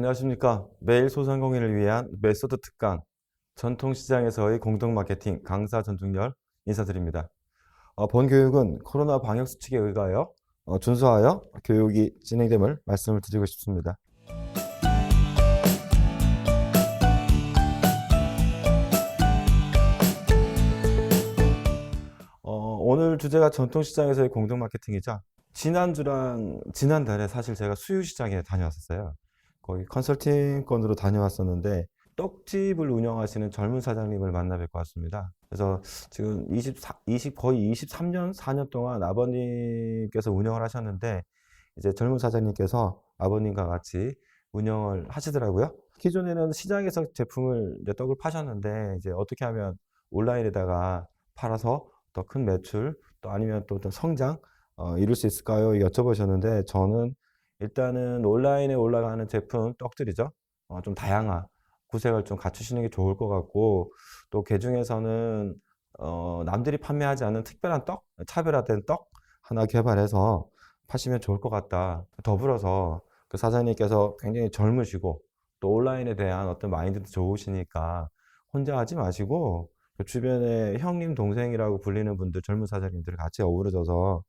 안녕하십니까. 매일 소상공인을 위한 메소드 특강, 전통시장에서의 공동 마케팅 강사 전중열 인사드립니다. 본 교육은 코로나 방역 수칙에 의하여 준수하여 교육이 진행됨을 말씀을 드리고 싶습니다. 오늘 주제가 전통시장에서의 공동 마케팅이죠. 지난달에 사실 제가 수유시장에 다녀왔었어요. 거기 컨설팅 건으로 다녀왔었는데 떡집을 운영하시는 젊은 사장님을 만나 뵙고 왔습니다. 그래서 지금 거의 23년, 4년 동안 아버님께서 운영을 하셨는데 이제 젊은 사장님께서 아버님과 같이 운영을 하시더라고요. 기존에는 시장에서 이제 떡을 파셨는데 이제 어떻게 하면 온라인에다가 팔아서 더 큰 매출 또 아니면 또 어떤 성장 이룰 수 있을까요? 여쭤보셨는데 저는 일단은 온라인에 올라가는 제품 떡들이죠. 좀 다양한 구색을 좀 갖추시는 게 좋을 것 같고 또 그중에서는 남들이 판매하지 않는 특별한 떡, 차별화된 떡 하나 개발해서 파시면 좋을 것 같다. 더불어서 그 사장님께서 굉장히 젊으시고 또 온라인에 대한 어떤 마인드도 좋으시니까 혼자 하지 마시고 그 주변에 형님, 동생이라고 불리는 분들, 젊은 사장님들 같이 어우러져서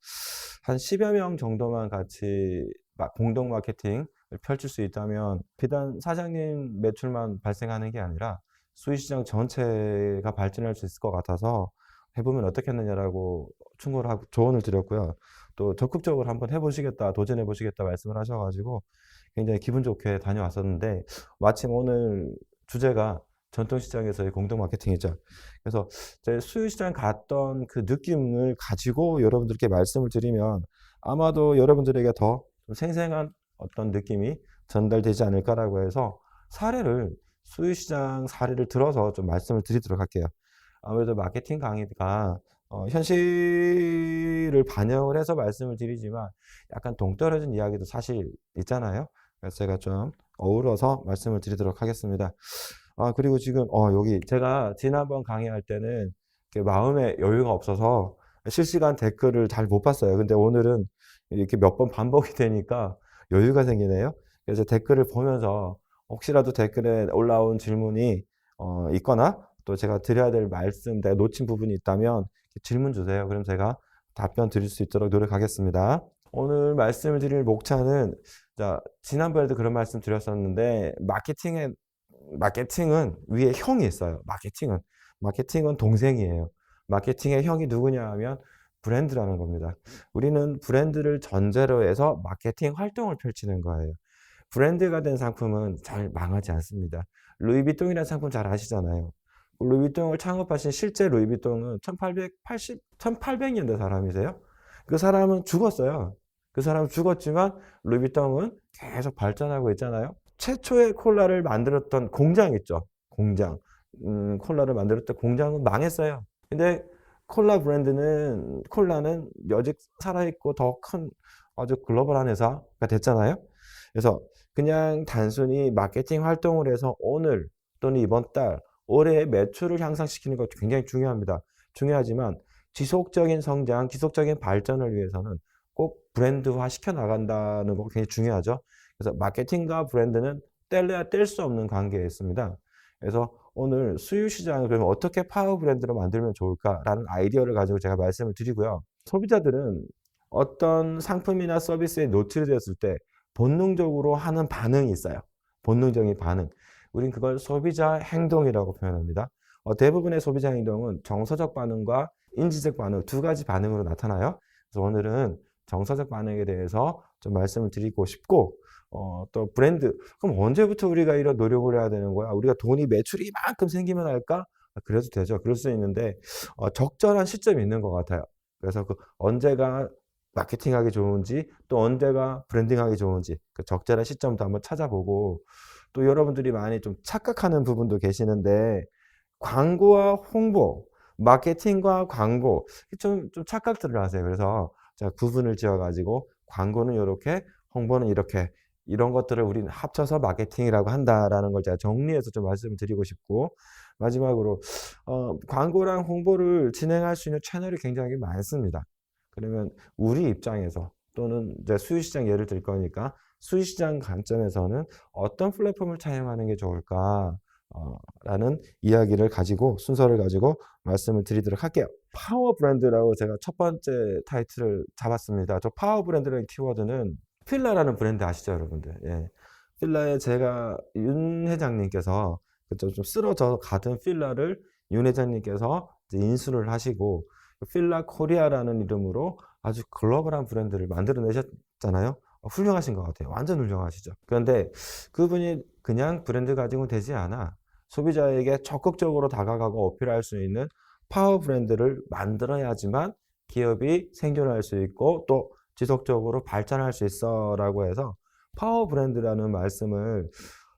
한 10여 명 정도만 같이 공동 마케팅을 펼칠 수 있다면 비단 사장님 매출만 발생하는 게 아니라 수의시장 전체가 발전할 수 있을 것 같아서 해보면 어떻겠느냐라고 충고를 하고 조언을 드렸고요. 또 적극적으로 한번 해보시겠다, 도전해보시겠다 말씀을 하셔가지고 굉장히 기분 좋게 다녀왔었는데 마침 오늘 주제가 전통시장에서의 공동 마케팅이죠. 그래서 제 수유시장 갔던 그 느낌을 가지고 여러분들께 말씀을 드리면 아마도 여러분들에게 더 생생한 어떤 느낌이 전달되지 않을까라고 해서 수유시장 사례를 들어서 좀 말씀을 드리도록 할게요. 아무래도 마케팅 강의가 현실을 반영을 해서 말씀을 드리지만 약간 동떨어진 이야기도 사실 있잖아요. 그래서 제가 좀 어우러서 말씀을 드리도록 하겠습니다. 그리고 지금, 여기 제가 지난번 강의할 때는 마음의 여유가 없어서 실시간 댓글을 잘 못 봤어요. 근데 오늘은 이렇게 몇 번 반복이 되니까 여유가 생기네요. 그래서 댓글을 보면서 혹시라도 댓글에 올라온 질문이 있거나 또 제가 드려야 될 말씀, 내가 놓친 부분이 있다면 질문 주세요. 그럼 제가 답변 드릴 수 있도록 노력하겠습니다. 오늘 말씀을 드릴 목차는, 자, 지난번에도 그런 말씀 드렸었는데, 마케팅은 위에 형이 있어요. 마케팅은 동생이에요. 마케팅의 형이 누구냐 하면 브랜드라는 겁니다. 우리는 브랜드를 전제로 해서 마케팅 활동을 펼치는 거예요. 브랜드가 된 상품은 잘 망하지 않습니다. 루이비통이라는 상품 잘 아시잖아요. 루이비통을 창업하신 실제 루이비통은 1800년대 사람이세요. 그 사람은 죽었어요. 그 사람은 죽었지만 루이비통은 계속 발전하고 있잖아요. 최초의 콜라를 만들었던 공장 있죠. 공장. 콜라를 만들었던 공장은 망했어요. 근데 콜라는 여직 살아있고 더 큰 아주 글로벌한 회사가 됐잖아요. 그래서 그냥 단순히 마케팅 활동을 해서 오늘 또는 이번 달, 올해의 매출을 향상시키는 것도 굉장히 중요합니다. 중요하지만 지속적인 성장, 지속적인 발전을 위해서는 꼭 브랜드화 시켜 나간다는 거 굉장히 중요하죠. 그래서 마케팅과 브랜드는 뗄래야 뗄 수 없는 관계에 있습니다. 그래서 오늘 수유시장을 그러면 어떻게 파워 브랜드로 만들면 좋을까라는 아이디어를 가지고 제가 말씀을 드리고요. 소비자들은 어떤 상품이나 서비스에 노출이 됐을 때 본능적으로 하는 반응이 있어요. 본능적인 반응. 우린 그걸 소비자 행동이라고 표현합니다. 대부분의 소비자 행동은 정서적 반응과 인지적 반응 두 가지 반응으로 나타나요. 그래서 오늘은 정서적 반응에 대해서 좀 말씀을 드리고 싶고, 또 브랜드. 그럼 언제부터 우리가 이런 노력을 해야 되는 거야? 우리가 돈이 매출이 이만큼 생기면 할까? 그래도 되죠. 그럴 수 있는데, 적절한 시점이 있는 것 같아요. 그래서 그 언제가 마케팅하기 좋은지, 또 언제가 브랜딩하기 좋은지, 그 적절한 시점도 한번 찾아보고, 또 여러분들이 많이 좀 착각하는 부분도 계시는데, 광고와 홍보, 마케팅과 광고, 좀 착각들을 하세요. 그래서 제가 구분을 지어가지고, 광고는 이렇게, 홍보는 이렇게, 이런 것들을 우리는 합쳐서 마케팅이라고 한다라는 걸 제가 정리해서 좀 말씀을 드리고 싶고, 마지막으로 광고랑 홍보를 진행할 수 있는 채널이 굉장히 많습니다. 그러면 우리 입장에서 또는 이제 수유시장 예를 들 거니까 수의시장 관점에서는 어떤 플랫폼을 차용하는 게 좋을까? 라는 이야기를 가지고 순서를 가지고 말씀을 드리도록 할게요. 파워 브랜드라고 제가 첫 번째 타이틀을 잡았습니다. 저 파워 브랜드라는 키워드는 필라라는 브랜드 아시죠, 여러분들? 예. 필라에 제가 윤 회장님께서 그죠, 좀 쓰러져 가던 필라를 윤 회장님께서 이제 인수를 하시고 필라 코리아라는 이름으로 아주 글로벌한 브랜드를 만들어내셨잖아요. 훌륭하신 것 같아요. 완전 훌륭하시죠. 그런데 그분이 그냥 브랜드 가지고 되지 않아 소비자에게 적극적으로 다가가고 어필할 수 있는 파워 브랜드를 만들어야지만 기업이 생존할 수 있고 또 지속적으로 발전할 수 있어 라고 해서 파워 브랜드라는 말씀을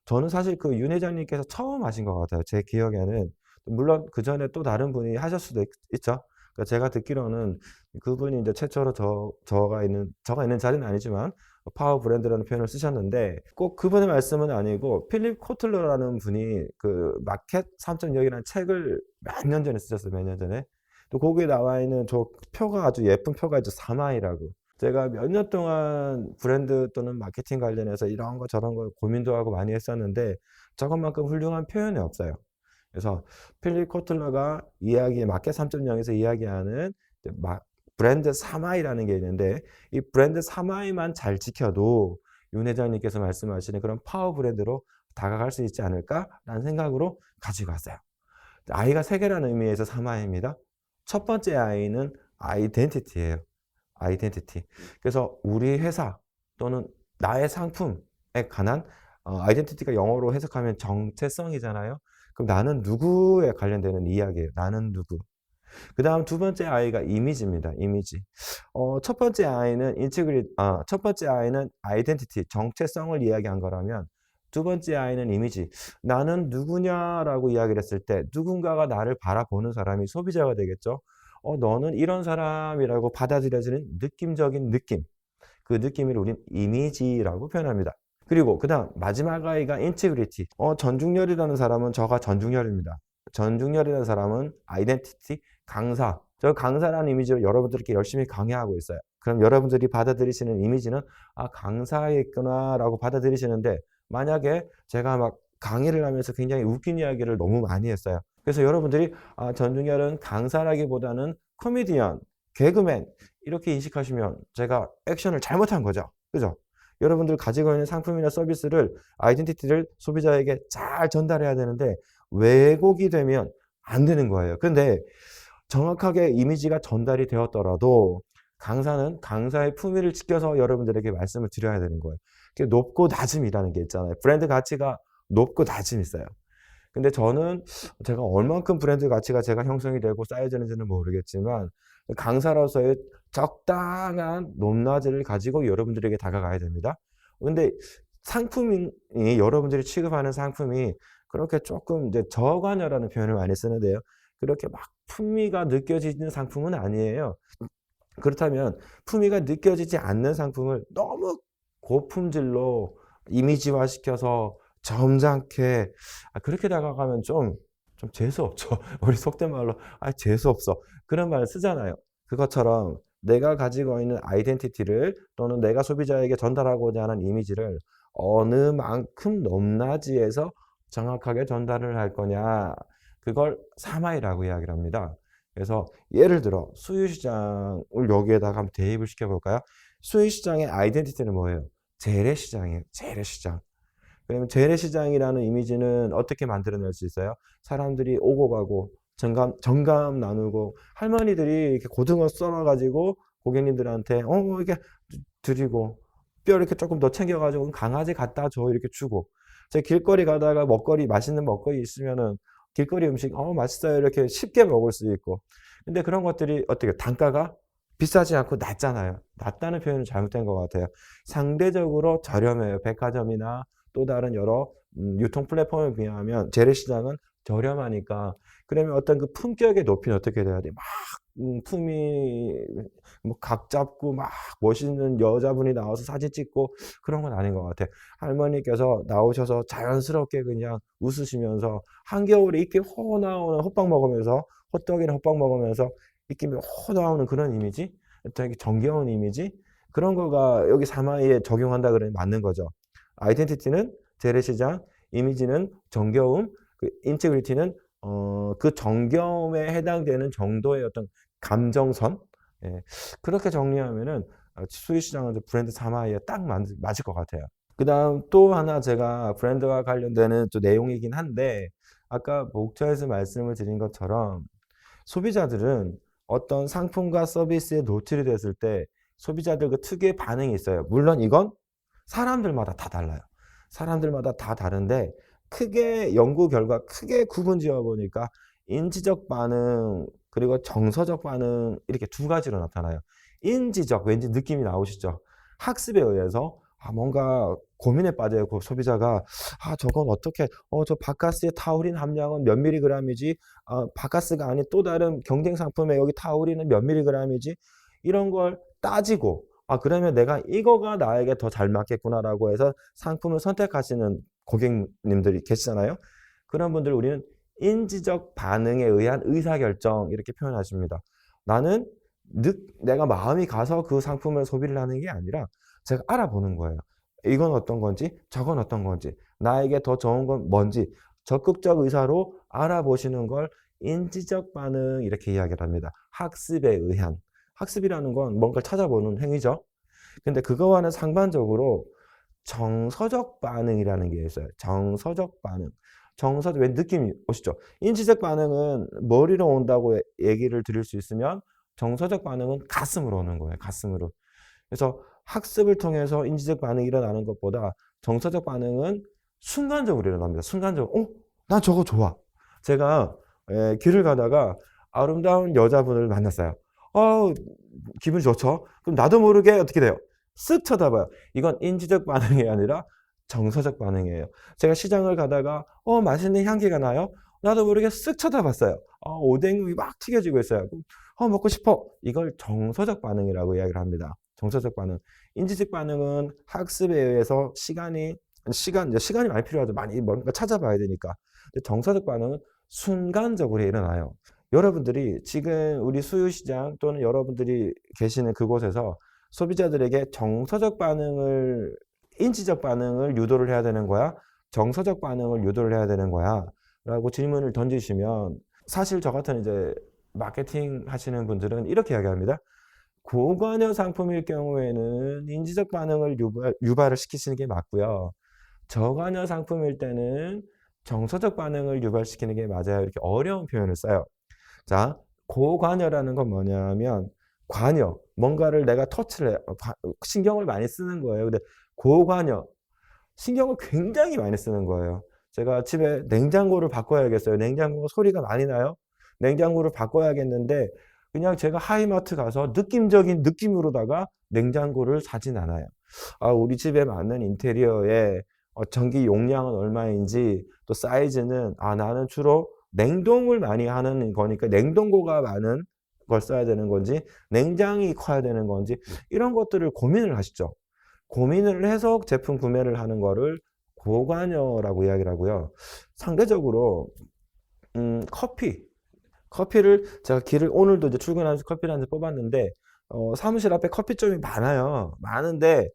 저는 사실 그 윤 회장님께서 처음 하신 것 같아요. 제 기억에는. 물론 그 전에 또 다른 분이 하실 수도 있죠. 그러니까 제가 듣기로는 그분이 이제 최초로 저가 있는 자리는 아니지만 파워 브랜드라는 표현을 쓰셨는데 꼭 그분의 말씀은 아니고 필립 코틀러라는 분이 그 마켓 3.0이라는 책을 몇 년 전에 쓰셨어요. 몇 년 전에. 또 거기에 나와 있는 저 표가 아주 예쁜 표가 있죠. 사마이라고. 제가 몇 년 동안 브랜드 또는 마케팅 관련해서 이런 거 저런 거 고민도 하고 많이 했었는데 저것만큼 훌륭한 표현이 없어요. 그래서 필립 코틀러가 마켓 3.0에서 이야기하는 브랜드 사마이라는 게 있는데 이 브랜드 사마이만 잘 지켜도 윤 회장님께서 말씀하시는 그런 파워 브랜드로 다가갈 수 있지 않을까라는 생각으로 가지고 왔어요. 아이가 세 개라는 의미에서 사마이입니다. 첫 번째 아이는 아이덴티티예요. 아이덴티티. 그래서 우리 회사 또는 나의 상품에 관한 아이덴티티가 영어로 해석하면 정체성이잖아요. 그럼 나는 누구에 관련되는 이야기예요. 나는 누구. 그 다음 두 번째 아이가 이미지입니다. 이미지. 첫 번째 아이는 첫 번째 아이는 아이덴티티, 정체성을 이야기한 거라면 두 번째 아이는 이미지. 나는 누구냐라고 이야기를 했을 때 누군가가 나를 바라보는 사람이 소비자가 되겠죠. 너는 이런 사람이라고 받아들여지는 느낌적인 느낌. 그 느낌을 우린 이미지라고 표현합니다. 그리고 그 다음 마지막 아이가 인티그리티. 전중렬이라는 사람은 저가 전중렬입니다. 전중렬이라는 사람은 아이덴티티, 강사. 저 강사라는 이미지로 여러분들께 열심히 강의하고 있어요. 그럼 여러분들이 받아들이시는 이미지는 강사였구나 라고 받아들이시는데 만약에 제가 막 강의를 하면서 굉장히 웃긴 이야기를 너무 많이 했어요. 그래서 여러분들이 전중렬은 강사라기보다는 코미디언, 개그맨 이렇게 인식하시면 제가 액션을 잘못한 거죠. 그죠? 여러분들 가지고 있는 상품이나 서비스를 아이덴티티를 소비자에게 잘 전달해야 되는데 왜곡이 되면 안 되는 거예요. 그런데 정확하게 이미지가 전달이 되었더라도 강사는 강사의 품위를 지켜서 여러분들에게 말씀을 드려야 되는 거예요. 높고 낮음이라는 게 있잖아요. 브랜드 가치가 높고 낮음이 있어요. 근데 저는 제가 얼만큼 브랜드 가치가 제가 형성이 되고 쌓여지는지는 모르겠지만 강사로서의 적당한 높낮이를 가지고 여러분들에게 다가가야 됩니다. 근데 상품이 여러분들이 취급하는 상품이 그렇게 조금 이제 저관여라는 표현을 많이 쓰는데요. 그렇게 막 품위가 느껴지는 상품은 아니에요. 그렇다면 품위가 느껴지지 않는 상품을 너무 고품질로 이미지화 시켜서 점잖게 그렇게 다가가면 좀 재수없죠. 우리 속된 말로 재수없어. 그런 말 쓰잖아요. 그것처럼 내가 가지고 있는 아이덴티티를 또는 내가 소비자에게 전달하고자 하는 이미지를 어느 만큼 높낮이에서 정확하게 전달을 할 거냐. 그걸 사마이라고 이야기를 합니다. 그래서 예를 들어 수유시장을 여기에다가 한번 대입을 시켜볼까요? 수유시장의 아이덴티티는 뭐예요? 재래시장이에요. 재래시장. 그러면 재래시장이라는 이미지는 어떻게 만들어낼 수 있어요? 사람들이 오고 가고 정감 나누고 할머니들이 이렇게 고등어 썰어가지고 고객님들한테 이렇게 드리고 뼈 이렇게 조금 더 챙겨가지고 강아지 갖다 줘 이렇게 주고 제 길거리 가다가 맛있는 먹거리 있으면은 길거리 음식 맛있어요 이렇게 쉽게 먹을 수 있고 근데 그런 것들이 어떻게 단가가 비싸지 않고 낮잖아요. 낮다는 표현은 잘못된 것 같아요. 상대적으로 저렴해요. 백화점이나 또 다른 여러 유통 플랫폼에 비하면 재래시장은 저렴하니까 그러면 어떤 그 품격의 높이는 어떻게 돼야 돼? 막 품이 각 잡고 막 멋있는 여자분이 나와서 사진 찍고 그런 건 아닌 것 같아. 할머니께서 나오셔서 자연스럽게 그냥 웃으시면서 한겨울에 입김 호 나오는 호빵 먹으면서 호떡이나 호빵 먹으면서 입김이 호 나오는 그런 이미지, 되게 정겨운 이미지, 그런 거가 여기 3I에 적용한다 그러면 맞는 거죠. 아이덴티티는 재래시장, 이미지는 정겨움, 그 인테그리티는 그 정겨움에 해당되는 정도의 어떤 감정선. 예. 그렇게 정리하면은 수유시장은 브랜드 3I에 딱 맞을 것 같아요. 그 다음 또 하나 제가 브랜드와 관련되는 또 내용이긴 한데, 아까 목차에서 말씀을 드린 것처럼 소비자들은 어떤 상품과 서비스에 노출이 됐을 때 소비자들 그 특유의 반응이 있어요. 물론 이건 사람들마다 다 달라요. 사람들마다 다 다른데 크게 연구 결과 크게 구분 지어 보니까 인지적 반응 그리고 정서적 반응 이렇게 두 가지로 나타나요. 인지적 왠지 느낌이 나오시죠? 학습에 의해서 뭔가 고민에 빠져요. 그 소비자가 저건 어떻게 저 바카스의 타우린 함량은 몇 밀리그램이지? 바카스가 아닌 또 다른 경쟁 상품에 여기 타우린은 몇 밀리그램이지? 이런 걸 따지고 그러면 내가 이거가 나에게 더 잘 맞겠구나라고 해서 상품을 선택하시는 고객님들이 계시잖아요. 그런 분들 우리는 인지적 반응에 의한 의사결정 이렇게 표현하십니다. 나는 내가 마음이 가서 그 상품을 소비를 하는 게 아니라 제가 알아보는 거예요. 이건 어떤 건지 저건 어떤 건지 나에게 더 좋은 건 뭔지 적극적 의사로 알아보시는 걸 인지적 반응 이렇게 이야기를 합니다. 학습에 의한. 학습이라는 건 뭔가를 찾아보는 행위죠. 근데 그거와는 상반적으로 정서적 반응이라는 게 있어요. 정서적 반응. 정서적, 왜 느낌이 오시죠? 인지적 반응은 머리로 온다고 얘기를 드릴 수 있으면 정서적 반응은 가슴으로 오는 거예요. 가슴으로. 그래서 학습을 통해서 인지적 반응이 일어나는 것보다 정서적 반응은 순간적으로 일어납니다. 순간적으로, 난 저거 좋아. 제가 길을 가다가 아름다운 여자분을 만났어요. 기분이 좋죠? 그럼 나도 모르게 어떻게 돼요? 쓱 쳐다봐요. 이건 인지적 반응이 아니라 정서적 반응이에요. 제가 시장을 가다가 맛있는 향기가 나요. 나도 모르게 쓱 쳐다봤어요. 오뎅이 막 튀겨지고 있어요. 먹고 싶어. 이걸 정서적 반응이라고 이야기를 합니다. 정서적 반응. 인지적 반응은 학습에 의해서 시간이 많이 필요하죠. 많이 뭔가 찾아봐야 되니까. 근데 정서적 반응은 순간적으로 일어나요. 여러분들이 지금 우리 수유시장 또는 여러분들이 계시는 그곳에서 소비자들에게 정서적 반응을, 인지적 반응을 유도를 해야 되는 거야? 정서적 반응을 유도를 해야 되는 거야? 라고 질문을 던지시면 사실 저 같은 이제 마케팅 하시는 분들은 이렇게 이야기합니다. 고관여 상품일 경우에는 인지적 반응을 유발을 시키시는 게 맞고요. 저관여 상품일 때는 정서적 반응을 유발시키는 게 맞아요. 이렇게 어려운 표현을 써요. 자, 고관여라는 건 뭐냐면 관여, 뭔가를 내가 터치를 해, 신경을 많이 쓰는 거예요. 근데 고관여, 신경을 굉장히 많이 쓰는 거예요. 제가 집에 냉장고를 바꿔야겠어요. 냉장고 소리가 많이 나요. 냉장고를 바꿔야겠는데 그냥 제가 하이마트 가서 느낌적인 느낌으로다가 냉장고를 사진 않아요. 우리 집에 맞는 인테리어에 전기 용량은 얼마인지 또 사이즈는 나는 주로 냉동을 많이 하는 거니까 냉동고가 많은 걸 써야 되는 건지 냉장이 커야 되는 건지 이런 것들을 고민을 하시죠. 고민을 해서 제품 구매를 하는 거를 고관여라고 이야기를 하고요. 상대적으로 커피를 제가 오늘도 이제 출근하면서 커피를 한 잔 뽑았는데 사무실 앞에 커피점이 많아요. 많은데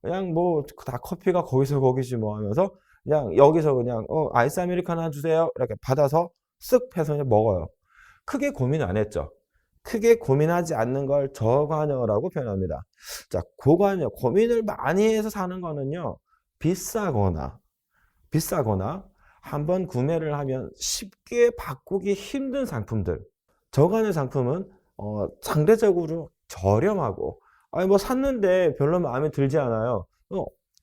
그냥 뭐 다 커피가 거기서 거기지 뭐 하면서 그냥 여기서 그냥 아이스 아메리카노 하나 주세요. 이렇게 받아서 쓱 해서 그냥 먹어요. 크게 고민 안 했죠. 크게 고민하지 않는 걸 저관여라고 표현합니다. 자, 고관여, 고민을 많이 해서 사는 거는요, 비싸거나 한번 구매를 하면 쉽게 바꾸기 힘든 상품들. 저관여 상품은 상대적으로 저렴하고, 뭐 샀는데 별로 마음에 들지 않아요.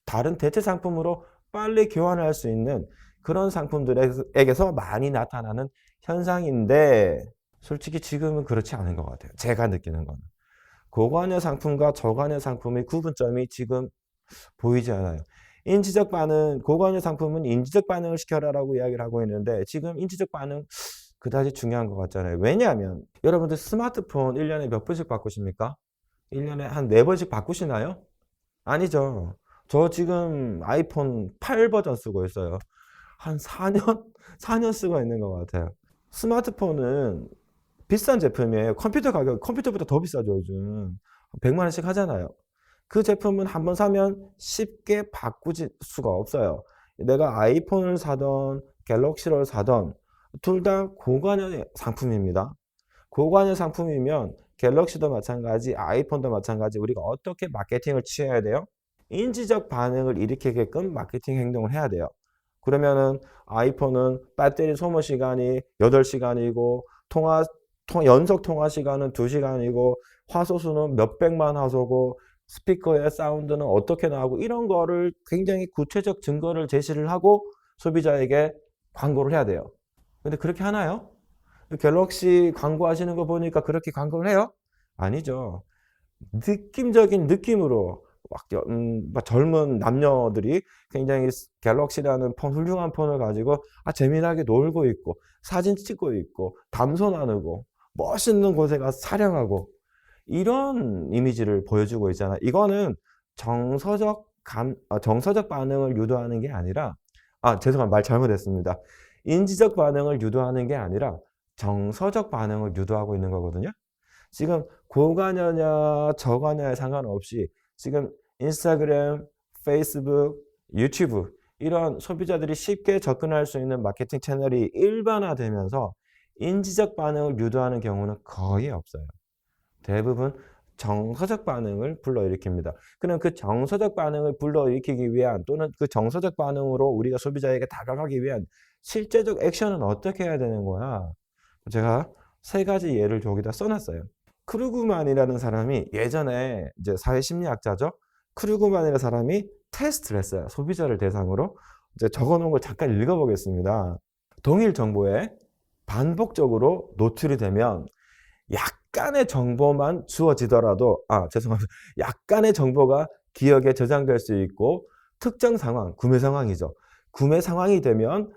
다른 대체 상품으로 빨리 교환할 수 있는 그런 상품들에게서 많이 나타나는 현상인데, 솔직히 지금은 그렇지 않은 것 같아요. 제가 느끼는 건. 고관여 상품과 저관여 상품의 구분점이 지금 보이지 않아요. 인지적 반응, 고관여 상품은 인지적 반응을 시켜라라고 이야기를 하고 있는데 지금 인지적 반응 그다지 중요한 것 같잖아요. 왜냐하면 여러분들 스마트폰 1년에 몇 번씩 바꾸십니까? 1년에 한 4번씩 바꾸시나요? 아니죠. 저 지금 아이폰 8 버전 쓰고 있어요. 한 4년? 4년 쓰고 있는 것 같아요. 스마트폰은 비싼 제품이에요. 컴퓨터보다 더 비싸죠, 요즘. 100만 원씩 하잖아요. 그 제품은 한번 사면 쉽게 바꾸질 수가 없어요. 내가 아이폰을 사던 갤럭시를 사던 둘 다 고관여 상품입니다. 고관여 상품이면 갤럭시도 마찬가지, 아이폰도 마찬가지 우리가 어떻게 마케팅을 취해야 돼요? 인지적 반응을 일으키게끔 마케팅 행동을 해야 돼요. 그러면은 아이폰은 배터리 소모 시간이 8시간이고 연속 통화 시간은 2시간이고 화소수는 몇백만 화소고 스피커의 사운드는 어떻게 나오고 이런 거를 굉장히 구체적 증거를 제시를 하고 소비자에게 광고를 해야 돼요. 근데 그렇게 하나요? 갤럭시 광고하시는 거 보니까 그렇게 광고를 해요? 아니죠. 느낌적인 느낌으로 막 젊은 남녀들이 굉장히 갤럭시라는 훌륭한 폰을 가지고 재미나게 놀고 있고 사진 찍고 있고 담소 나누고 멋있는 곳에 가서 촬영하고 이런 이미지를 보여주고 있잖아. 이거는 정서적 반응을 유도하는 게 아니라 죄송합니다. 말 잘못했습니다. 인지적 반응을 유도하는 게 아니라 정서적 반응을 유도하고 있는 거거든요. 지금 고관여냐 저관여에 상관없이 지금 인스타그램, 페이스북, 유튜브 이런 소비자들이 쉽게 접근할 수 있는 마케팅 채널이 일반화되면서 인지적 반응을 유도하는 경우는 거의 없어요. 대부분 정서적 반응을 불러일으킵니다. 그럼 그 정서적 반응을 불러일으키기 위한 또는 그 정서적 반응으로 우리가 소비자에게 다가가기 위한 실제적 액션은 어떻게 해야 되는 거야? 제가 3가지 예를 여기다 써놨어요. 크루그만이라는 사람이 예전에 이제 사회심리학자죠. 크루그만이라는 사람이 테스트를 했어요. 소비자를 대상으로. 이제 적어놓은 걸 잠깐 읽어보겠습니다. 동일 정보에 반복적으로 노출이 되면 약간의 정보만 주어지더라도 죄송합니다. 약간의 정보가 기억에 저장될 수 있고 특정 상황, 구매 상황이죠. 구매 상황이 되면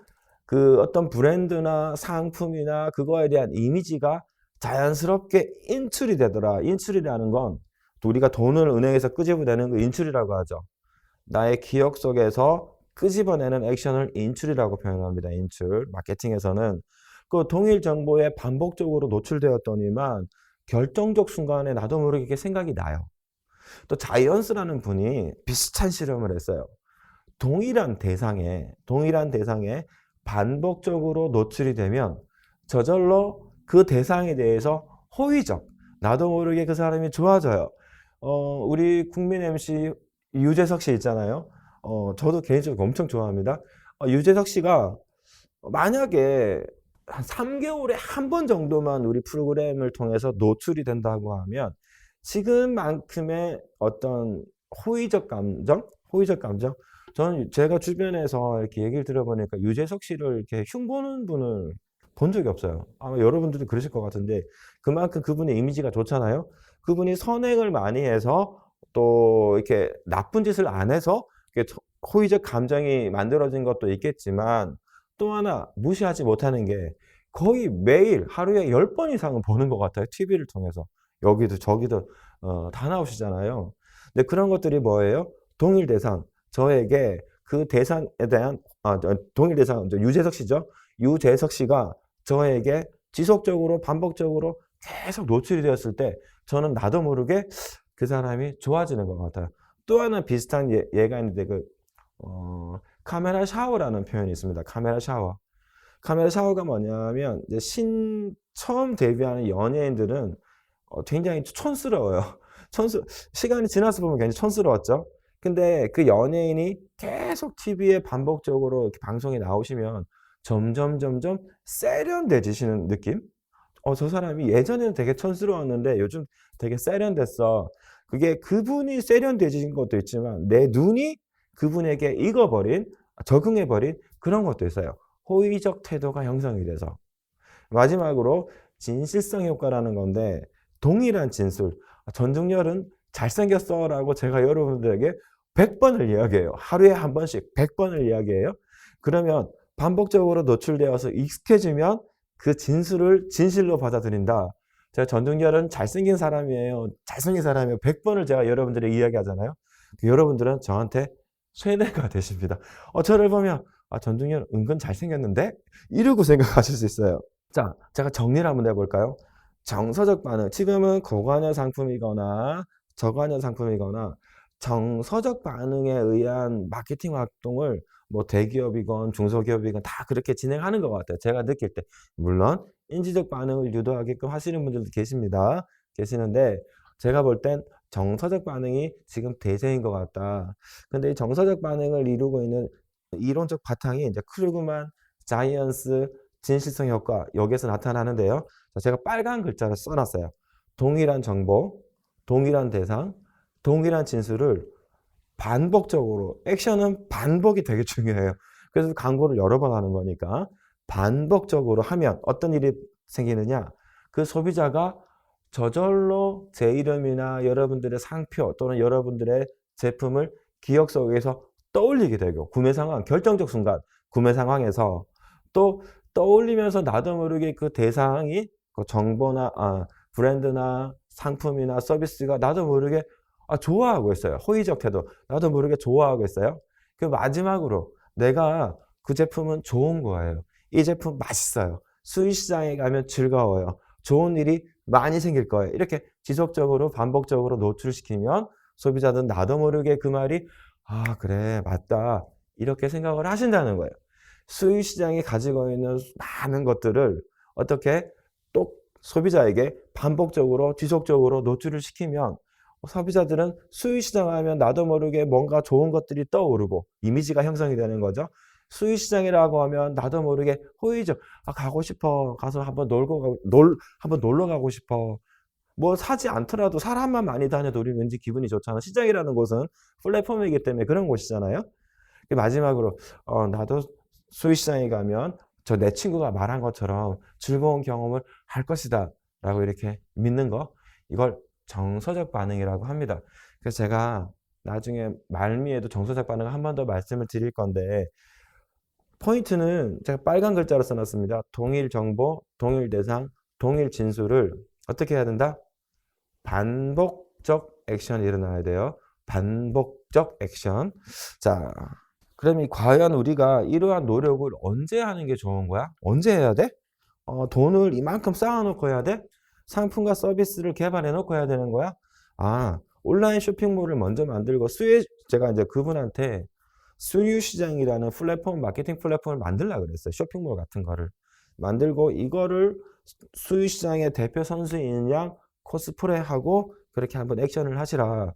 그 어떤 브랜드나 상품이나 그거에 대한 이미지가 자연스럽게 인출이 되더라. 인출이라는 건 우리가 돈을 은행에서 끄집어내는 거 인출이라고 하죠. 나의 기억 속에서 끄집어내는 액션을 인출이라고 표현합니다. 인출. 마케팅에서는 그 동일 정보에 반복적으로 노출되었더니만 결정적 순간에 나도 모르게 생각이 나요. 또 자이언스라는 분이 비슷한 실험을 했어요. 동일한 대상에 반복적으로 노출이 되면 저절로 그 대상에 대해서 호의적, 나도 모르게 그 사람이 좋아져요. 우리 국민 MC 유재석 씨 있잖아요. 저도 개인적으로 엄청 좋아합니다. 유재석 씨가 만약에 한 3개월에 한 번 정도만 우리 프로그램을 통해서 노출이 된다고 하면 지금만큼의 어떤 호의적 감정? 저는 제가 주변에서 이렇게 얘기를 들어보니까 유재석 씨를 이렇게 흉보는 분을 본 적이 없어요. 아마 여러분들도 그러실 것 같은데 그만큼 그분의 이미지가 좋잖아요. 그분이 선행을 많이 해서 또 이렇게 나쁜 짓을 안 해서 이렇게 호의적 감정이 만들어진 것도 있겠지만 또 하나 무시하지 못하는 게 거의 매일 하루에 10번 이상은 보는 것 같아요. TV를 통해서. 여기도 저기도 다 나오시잖아요. 근데 그런 것들이 뭐예요? 동일 대상. 저에게 그 대상에 대한 동일 대상 유재석 씨죠. 유재석 씨가 저에게 지속적으로 반복적으로 계속 노출이 되었을 때 저는 나도 모르게 그 사람이 좋아지는 것 같아요. 또 하나 비슷한 예가 있는데 카메라 샤워라는 표현이 있습니다. 카메라 샤워. 카메라 샤워가 뭐냐면 이제 처음 데뷔하는 연예인들은 굉장히 촌스러워요. 시간이 지나서 보면 굉장히 촌스러웠죠. 근데 그 연예인이 계속 TV에 반복적으로 이렇게 방송에 나오시면 점점 세련돼지시는 느낌? 저 사람이 예전에는 되게 촌스러웠는데 요즘 되게 세련됐어. 그게 그분이 세련돼진 것도 있지만 내 눈이 그분에게 적응해버린 그런 것도 있어요. 호의적 태도가 형성이 돼서. 마지막으로 진실성 효과라는 건데 동일한 진술. 전중열은 잘생겼어 라고 제가 여러분들에게 100번을 이야기해요. 하루에 한 번씩 100번을 이야기해요. 그러면 반복적으로 노출되어서 익숙해지면 그 진술을 진실로 받아들인다. 제가 전중열은 잘생긴 사람이에요. 100번을 제가 여러분들에게 이야기하잖아요. 여러분들은 저한테 쇠뇌가 되십니다. 저를 보면 전중열 은근 잘생겼는데? 이러고 생각하실 수 있어요. 자, 제가 정리를 한번 해볼까요? 정서적 반응. 지금은 고관여 상품이거나 저관여 상품이거나 정서적 반응에 의한 마케팅 활동을 뭐 대기업이건 중소기업이건 다 그렇게 진행하는 것 같아요, 제가 느낄 때. 물론 인지적 반응을 유도하게끔 하시는 분들도 계시는데 제가 볼 땐 정서적 반응이 지금 대세인 것 같다. 근데 이 정서적 반응을 이루고 있는 이론적 바탕이 이제 크루그만, 자이언스, 진실성 효과 여기에서 나타나는데요. 자, 제가 빨간 글자로 써 놨어요. 동일한 정보, 동일한 대상, 동일한 진술을 반복적으로, 액션은 반복이 되게 중요해요. 그래서 광고를 여러 번 하는 거니까 반복적으로 하면 어떤 일이 생기느냐, 그 소비자가 저절로 제 이름이나 여러분들의 상표 또는 여러분들의 제품을 기억 속에서 떠올리게 되고, 구매 상황, 결정적 순간 구매 상황에서 또 떠올리면서 나도 모르게 그 대상이 그 정보나 브랜드나 상품이나 서비스가 나도 모르게 좋아하고 있어요. 호의적 태도. 나도 모르게 좋아하고 있어요. 그 마지막으로 내가 그 제품은 좋은 거예요. 이 제품 맛있어요. 수의시장에 가면 즐거워요. 좋은 일이 많이 생길 거예요. 이렇게 지속적으로 반복적으로 노출시키면 소비자들은 나도 모르게 그 말이 그래 맞다 이렇게 생각을 하신다는 거예요. 수의시장이 가지고 있는 많은 것들을 어떻게 또 소비자에게 반복적으로 지속적으로 노출을 시키면 소비자들은 수의시장 하면 나도 모르게 뭔가 좋은 것들이 떠오르고 이미지가 형성이 되는 거죠. 수의시장이라고 하면 나도 모르게 호의적, 가고 싶어. 가서 한번 한번 놀러 가고 싶어. 뭐 사지 않더라도 사람만 많이 다녀도 우리 왠지 기분이 좋잖아. 시장이라는 곳은 플랫폼이기 때문에 그런 곳이잖아요. 마지막으로 나도 수의시장에 가면 저 내 친구가 말한 것처럼 즐거운 경험을 할 것이다 라고 이렇게 믿는 거, 이걸 정서적 반응이라고 합니다. 그래서 제가 나중에 말미에도 정서적 반응을 한 번 더 말씀을 드릴 건데, 포인트는 제가 빨간 글자로 써놨습니다. 동일 정보, 동일 대상, 동일 진술을 어떻게 해야 된다? 반복적 액션이 일어나야 돼요. 반복적 액션. 자, 그러면 과연 우리가 이러한 노력을 언제 하는 게 좋은 거야? 언제 해야 돼? 돈을 이만큼 쌓아놓고 해야 돼? 상품과 서비스를 개발해 놓고 해야 되는 거야? 온라인 쇼핑몰을 먼저 만들고 제가 이제 그분한테 수유시장이라는 플랫폼, 마케팅 플랫폼을 만들려고 그랬어요. 쇼핑몰 같은 거를 만들고 이거를 수유시장의 대표 선수인 양 코스프레하고 그렇게 한번 액션을 하시라.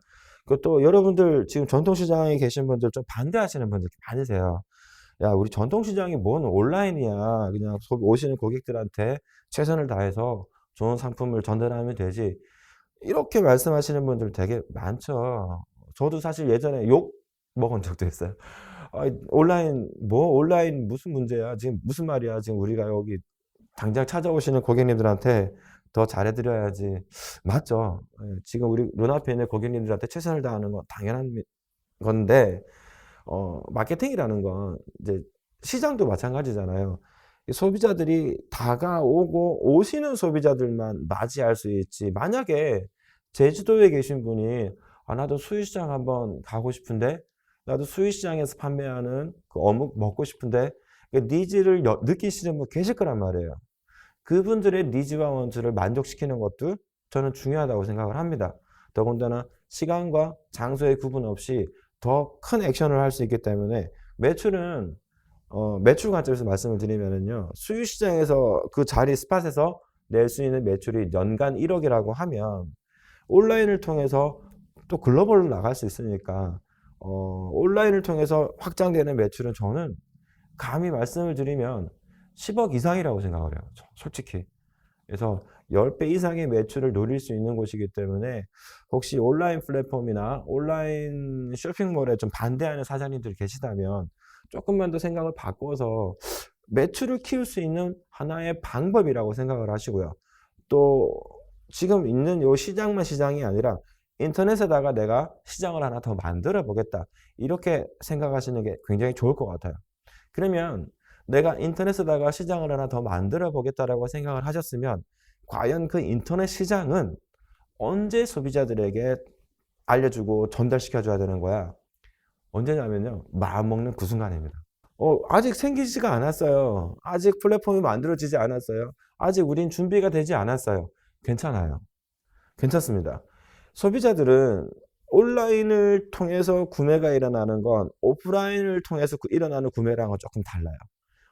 그것도 여러분들 지금 전통시장에 계신 분들 좀 반대하시는 분들 많으세요. 야, 우리 전통시장이 뭔 온라인이야. 그냥 오시는 고객들한테 최선을 다해서 좋은 상품을 전달하면 되지. 이렇게 말씀하시는 분들 되게 많죠. 저도 사실 예전에 욕 먹은 적도 있어요. 온라인 무슨 문제야? 지금 무슨 말이야? 지금 우리가 여기 당장 찾아오시는 고객님들한테 더 잘해드려야지. 맞죠. 지금 우리 눈앞에 있는 고객님들한테 최선을 다하는 건 당연한 건데, 마케팅이라는 건 이제 시장도 마찬가지잖아요. 소비자들이 다가오고 오시는 소비자들만 맞이할 수 있지. 만약에 제주도에 계신 분이 나도 수유시장 한번 가고 싶은데, 나도 수유시장에서 판매하는 그 어묵 먹고 싶은데, 니즈를 느끼시는 분 계실 거란 말이에요. 그분들의 니즈와 원추를 만족시키는 것도 저는 중요하다고 생각을 합니다. 더군다나 시간과 장소의 구분 없이 더 큰 액션을 할 수 있기 때문에 매출은 매출 관점에서 말씀을 드리면은요, 수유시장에서 그 자리 스팟에서 낼 수 있는 매출이 연간 1억이라고 하면 온라인을 통해서 또 글로벌로 나갈 수 있으니까 온라인을 통해서 확장되는 매출은 저는 감히 말씀을 드리면 10억 이상이라고 생각을 해요. 솔직히. 그래서 10배 이상의 매출을 노릴 수 있는 곳이기 때문에 혹시 온라인 플랫폼이나 온라인 쇼핑몰에 좀 반대하는 사장님들이 계시다면 조금만 더 생각을 바꿔서 매출을 키울 수 있는 하나의 방법이라고 생각을 하시고요. 또 지금 있는 요 시장이 아니라 인터넷에다가 내가 시장을 하나 더 만들어 보겠다. 이렇게 생각하시는 게 굉장히 좋을 것 같아요. 그러면 내가 인터넷에다가 시장을 하나 더 만들어 보겠다라고 생각을 하셨으면 과연 그 인터넷 시장은 언제 소비자들에게 알려주고 전달시켜 줘야 되는 거야? 언제냐면요, 마음먹는 그 순간입니다. 아직 생기지가 않았어요. 아직 플랫폼이 만들어지지 않았어요. 아직 우린 준비가 되지 않았어요. 괜찮아요. 괜찮습니다. 소비자들은 온라인을 통해서 구매가 일어나는 건 오프라인을 통해서 일어나는 구매랑은 조금 달라요.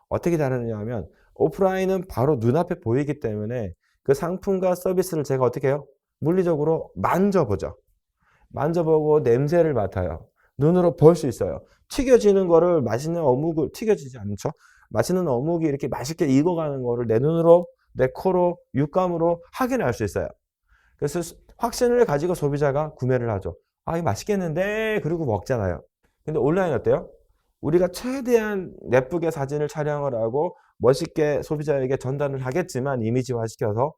어떻게 다르냐 하면 오프라인은 바로 눈앞에 보이기 때문에 그 상품과 서비스를 제가 어떻게 해요? 물리적으로 만져보죠. 만져보고 냄새를 맡아요. 눈으로 볼 수 있어요. 튀겨지는 거를 맛있는 어묵을 튀겨지지 않죠? 맛있는 어묵이 이렇게 맛있게 익어가는 거를 내 눈으로 내 코로 육감으로 확인할 수 있어요. 그래서 확신을 가지고 소비자가 구매를 하죠. 아, 이거 맛있겠는데? 그리고 먹잖아요. 근데 온라인 어때요? 우리가 최대한 예쁘게 사진을 촬영을 하고 멋있게 소비자에게 전달을 하겠지만 이미지화 시켜서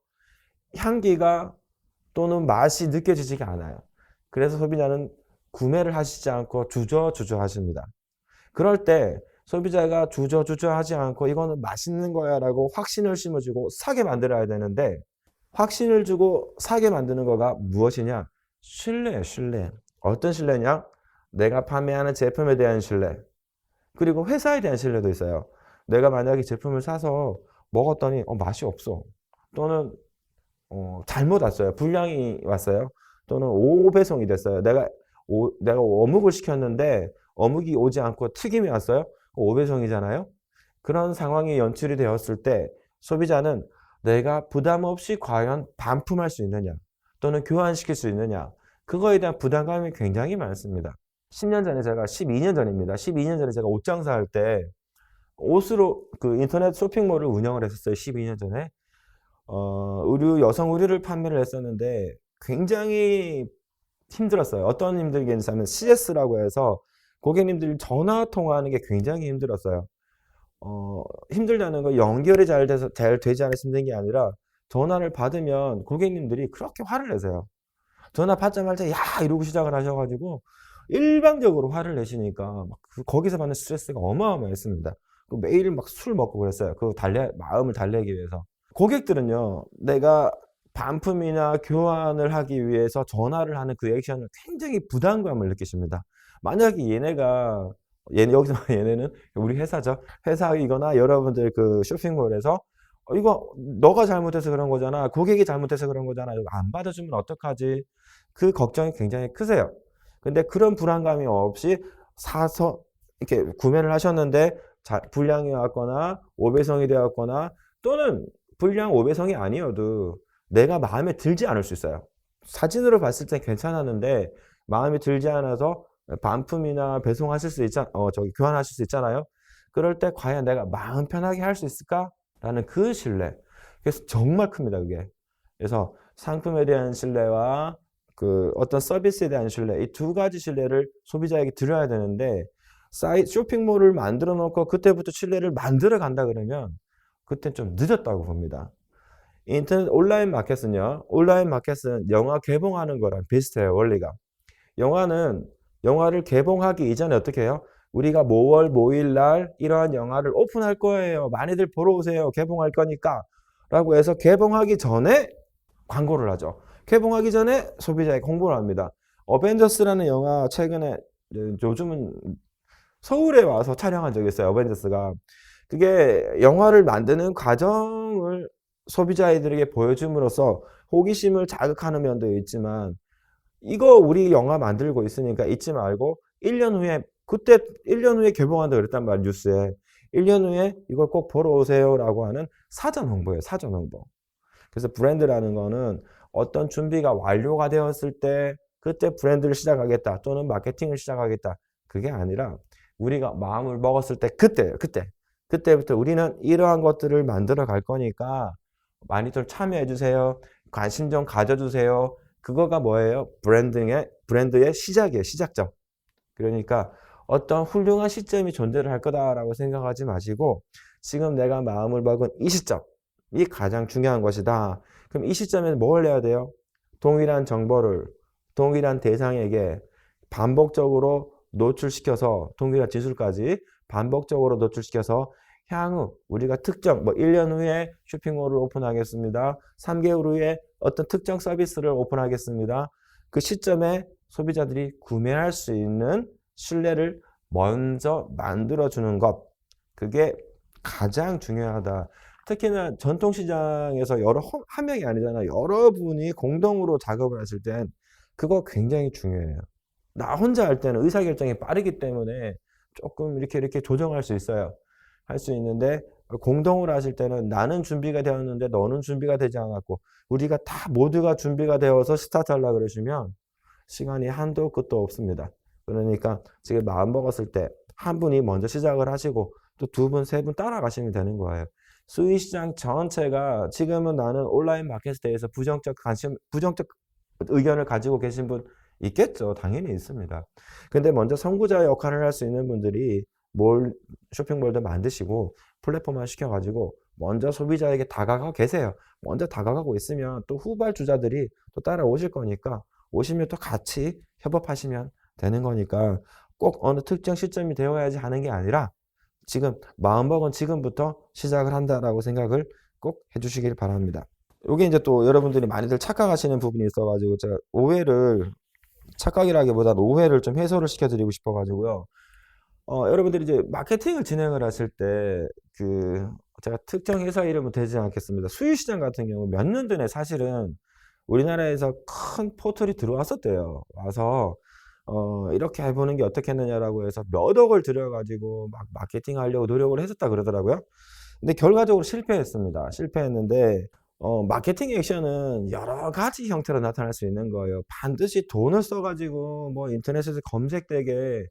향기가 또는 맛이 느껴지지가 않아요. 그래서 소비자는 구매를 하시지 않고 주저주저 하십니다. 그럴 때 소비자가 주저주저 하지 않고 이거는 맛있는 거야 라고 확신을 심어주고 사게 만들어야 되는데 확신을 주고 사게 만드는 거가 무엇이냐? 신뢰예요, 신뢰. 어떤 신뢰냐? 내가 판매하는 제품에 대한 신뢰. 그리고 회사에 대한 신뢰도 있어요. 내가 만약에 제품을 사서 먹었더니 맛이 없어. 또는 잘못 왔어요. 불량이 왔어요. 또는 오배송이 됐어요. 내가 어묵을 시켰는데 어묵이 오지 않고 튀김이 왔어요. 오배송이잖아요. 그런 상황이 연출이 되었을 때 소비자는 내가 부담 없이 과연 반품할 수 있느냐 또는 교환시킬 수 있느냐 그거에 대한 부담감이 굉장히 많습니다. 10년 전에 제가 12년 전입니다. 12년 전에 제가 옷 장사할 때 옷으로 그 인터넷 쇼핑몰을 운영을 했었어요. 12년 전에 여성 의류를 판매를 했었는데 굉장히 힘들었어요. 어떤 힘들겠냐면 CS라고 해서 고객님들이 전화 통화하는 게 굉장히 힘들었어요. 힘들다는 거 연결이 잘 되지 않아서 힘든 게 아니라 전화를 받으면 고객님들이 그렇게 화를 내세요. 전화 받자마자 야 이러고 시작을 하셔가지고 일방적으로 화를 내시니까 거기서 받는 스트레스가 어마어마했습니다. 매일 막 술 먹고 그랬어요. 마음을 달래기 위해서. 고객들은요, 내가 반품이나 교환을 하기 위해서 전화를 하는 그 액션을 굉장히 부담감을 느끼십니다. 만약에 여기서 얘네는 우리 회사죠. 회사이거나 여러분들 그 쇼핑몰에서 이거 너가 잘못해서 그런 거잖아. 고객이 잘못해서 그런 거잖아. 이거 안 받아주면 어떡하지? 그 걱정이 굉장히 크세요. 근데 그런 불안감이 없이 사서 이렇게 구매를 하셨는데 불량이 왔거나 오배송이 되었거나 또는 불량 오배송이 아니어도 내가 마음에 들지 않을 수 있어요. 사진으로 봤을 땐 괜찮았는데 마음에 들지 않아서 반품이나 배송하실 수 교환하실 수 있잖아요. 그럴 때 과연 내가 마음 편하게 할 수 있을까라는 그 신뢰. 그래서 정말 큽니다, 그게. 그래서 상품에 대한 신뢰와 그 어떤 서비스에 대한 신뢰, 이 두 가지 신뢰를 소비자에게 드려야 되는데 쇼핑몰을 만들어 놓고 그때부터 신뢰를 만들어 간다 그러면 그때 좀 늦었다고 봅니다. 인터넷 온라인 마켓은 영화 개봉하는 거랑 비슷해요, 원리가. 영화를 개봉하기 이전에 어떻게 해요? 우리가 뭐월 뭐일 날 이러한 영화를 오픈할 거예요. 많이들 보러 오세요. 개봉할 거니까. 라고 해서 개봉하기 전에 광고를 하죠. 개봉하기 전에 소비자에게 홍보를 합니다. 어벤져스라는 영화 최근에 요즘은 서울에 와서 촬영한 적이 있어요. 어벤져스가. 그게 영화를 만드는 과정을 소비자들에게 보여줌으로써 호기심을 자극하는 면도 있지만 이거 우리 영화 만들고 있으니까 잊지 말고 1년 후에 개봉한다 그랬단 말이에요. 뉴스에. 1년 후에 이걸 꼭 보러 오세요 라고 하는 사전 홍보예요. 사전 홍보. 그래서 브랜드라는 거는 어떤 준비가 완료가 되었을 때 그때 브랜드를 시작하겠다 또는 마케팅을 시작하겠다. 그게 아니라 우리가 마음을 먹었을 때 그때예요. 그때부터 우리는 이러한 것들을 만들어 갈 거니까 많이들 참여해 주세요. 관심 좀 가져주세요. 그거가 뭐예요? 브랜드의 시작이에요. 시작점. 그러니까 어떤 훌륭한 시점이 존재를 할 거다라고 생각하지 마시고 지금 내가 마음을 먹은 이 시점이 가장 중요한 것이다. 그럼 이 시점에는 뭘 해야 돼요? 동일한 정보를 동일한 대상에게 반복적으로 노출시켜서 동일한 지수까지 반복적으로 노출시켜서 향후 우리가 특정 1년 후에 쇼핑몰을 오픈하겠습니다. 3개월 후에 어떤 특정 서비스를 오픈하겠습니다. 그 시점에 소비자들이 구매할 수 있는 신뢰를 먼저 만들어주는 것. 그게 가장 중요하다. 특히나 전통시장에서 한 명이 아니잖아요. 여러분이 공동으로 작업을 하실 땐 그거 굉장히 중요해요. 나 혼자 할 때는 의사결정이 빠르기 때문에 조금 이렇게 조정할 수 있어요. 할 수 있는데 공동으로 하실 때는 나는 준비가 되었는데 너는 준비가 되지 않았고 우리가 다 모두가 준비가 되어서 스타트 하려고 그러시면 시간이 한도 끝도 없습니다. 그러니까 지금 마음 먹었을 때 한 분이 먼저 시작을 하시고 또 두 분, 세 분 따라가시면 되는 거예요. 수의 시장 전체가 지금은 나는 온라인 마켓에 대해서 부정적 의견을 가지고 계신 분 있겠죠. 당연히 있습니다. 근데 먼저 선구자의 역할을 할 수 있는 분들이 쇼핑몰도 만드시고 플랫폼화 시켜가지고 먼저 소비자에게 다가가 계세요. 먼저 다가가고 있으면 또 후발주자들이 또 따라오실 거니까 오시면 또 같이 협업하시면 되는 거니까 꼭 어느 특정 시점이 되어야지 하는 게 아니라 지금 마음먹은 지금부터 시작을 한다라고 생각을 꼭 해주시길 바랍니다. 이게 이제 또 여러분들이 많이들 착각하시는 부분이 있어가지고 제가 착각이라기보다는 오해를 좀 해소를 시켜드리고 싶어가지고요. 여러분들이 이제 마케팅을 진행을 하실 때 제가 특정 회사 이름은 되지 않겠습니다. 수유시장 같은 경우 몇 년 전에 사실은 우리나라에서 큰 포털이 들어왔었대요. 와서 이렇게 해보는 게 어떻겠느냐라고 해서 몇 억을 들여가지고 막 마케팅 하려고 노력을 했었다 그러더라고요. 근데 결과적으로 실패했습니다. 실패했는데 마케팅 액션은 여러 가지 형태로 나타날 수 있는 거예요. 반드시 돈을 써가지고 뭐 인터넷에서 검색되게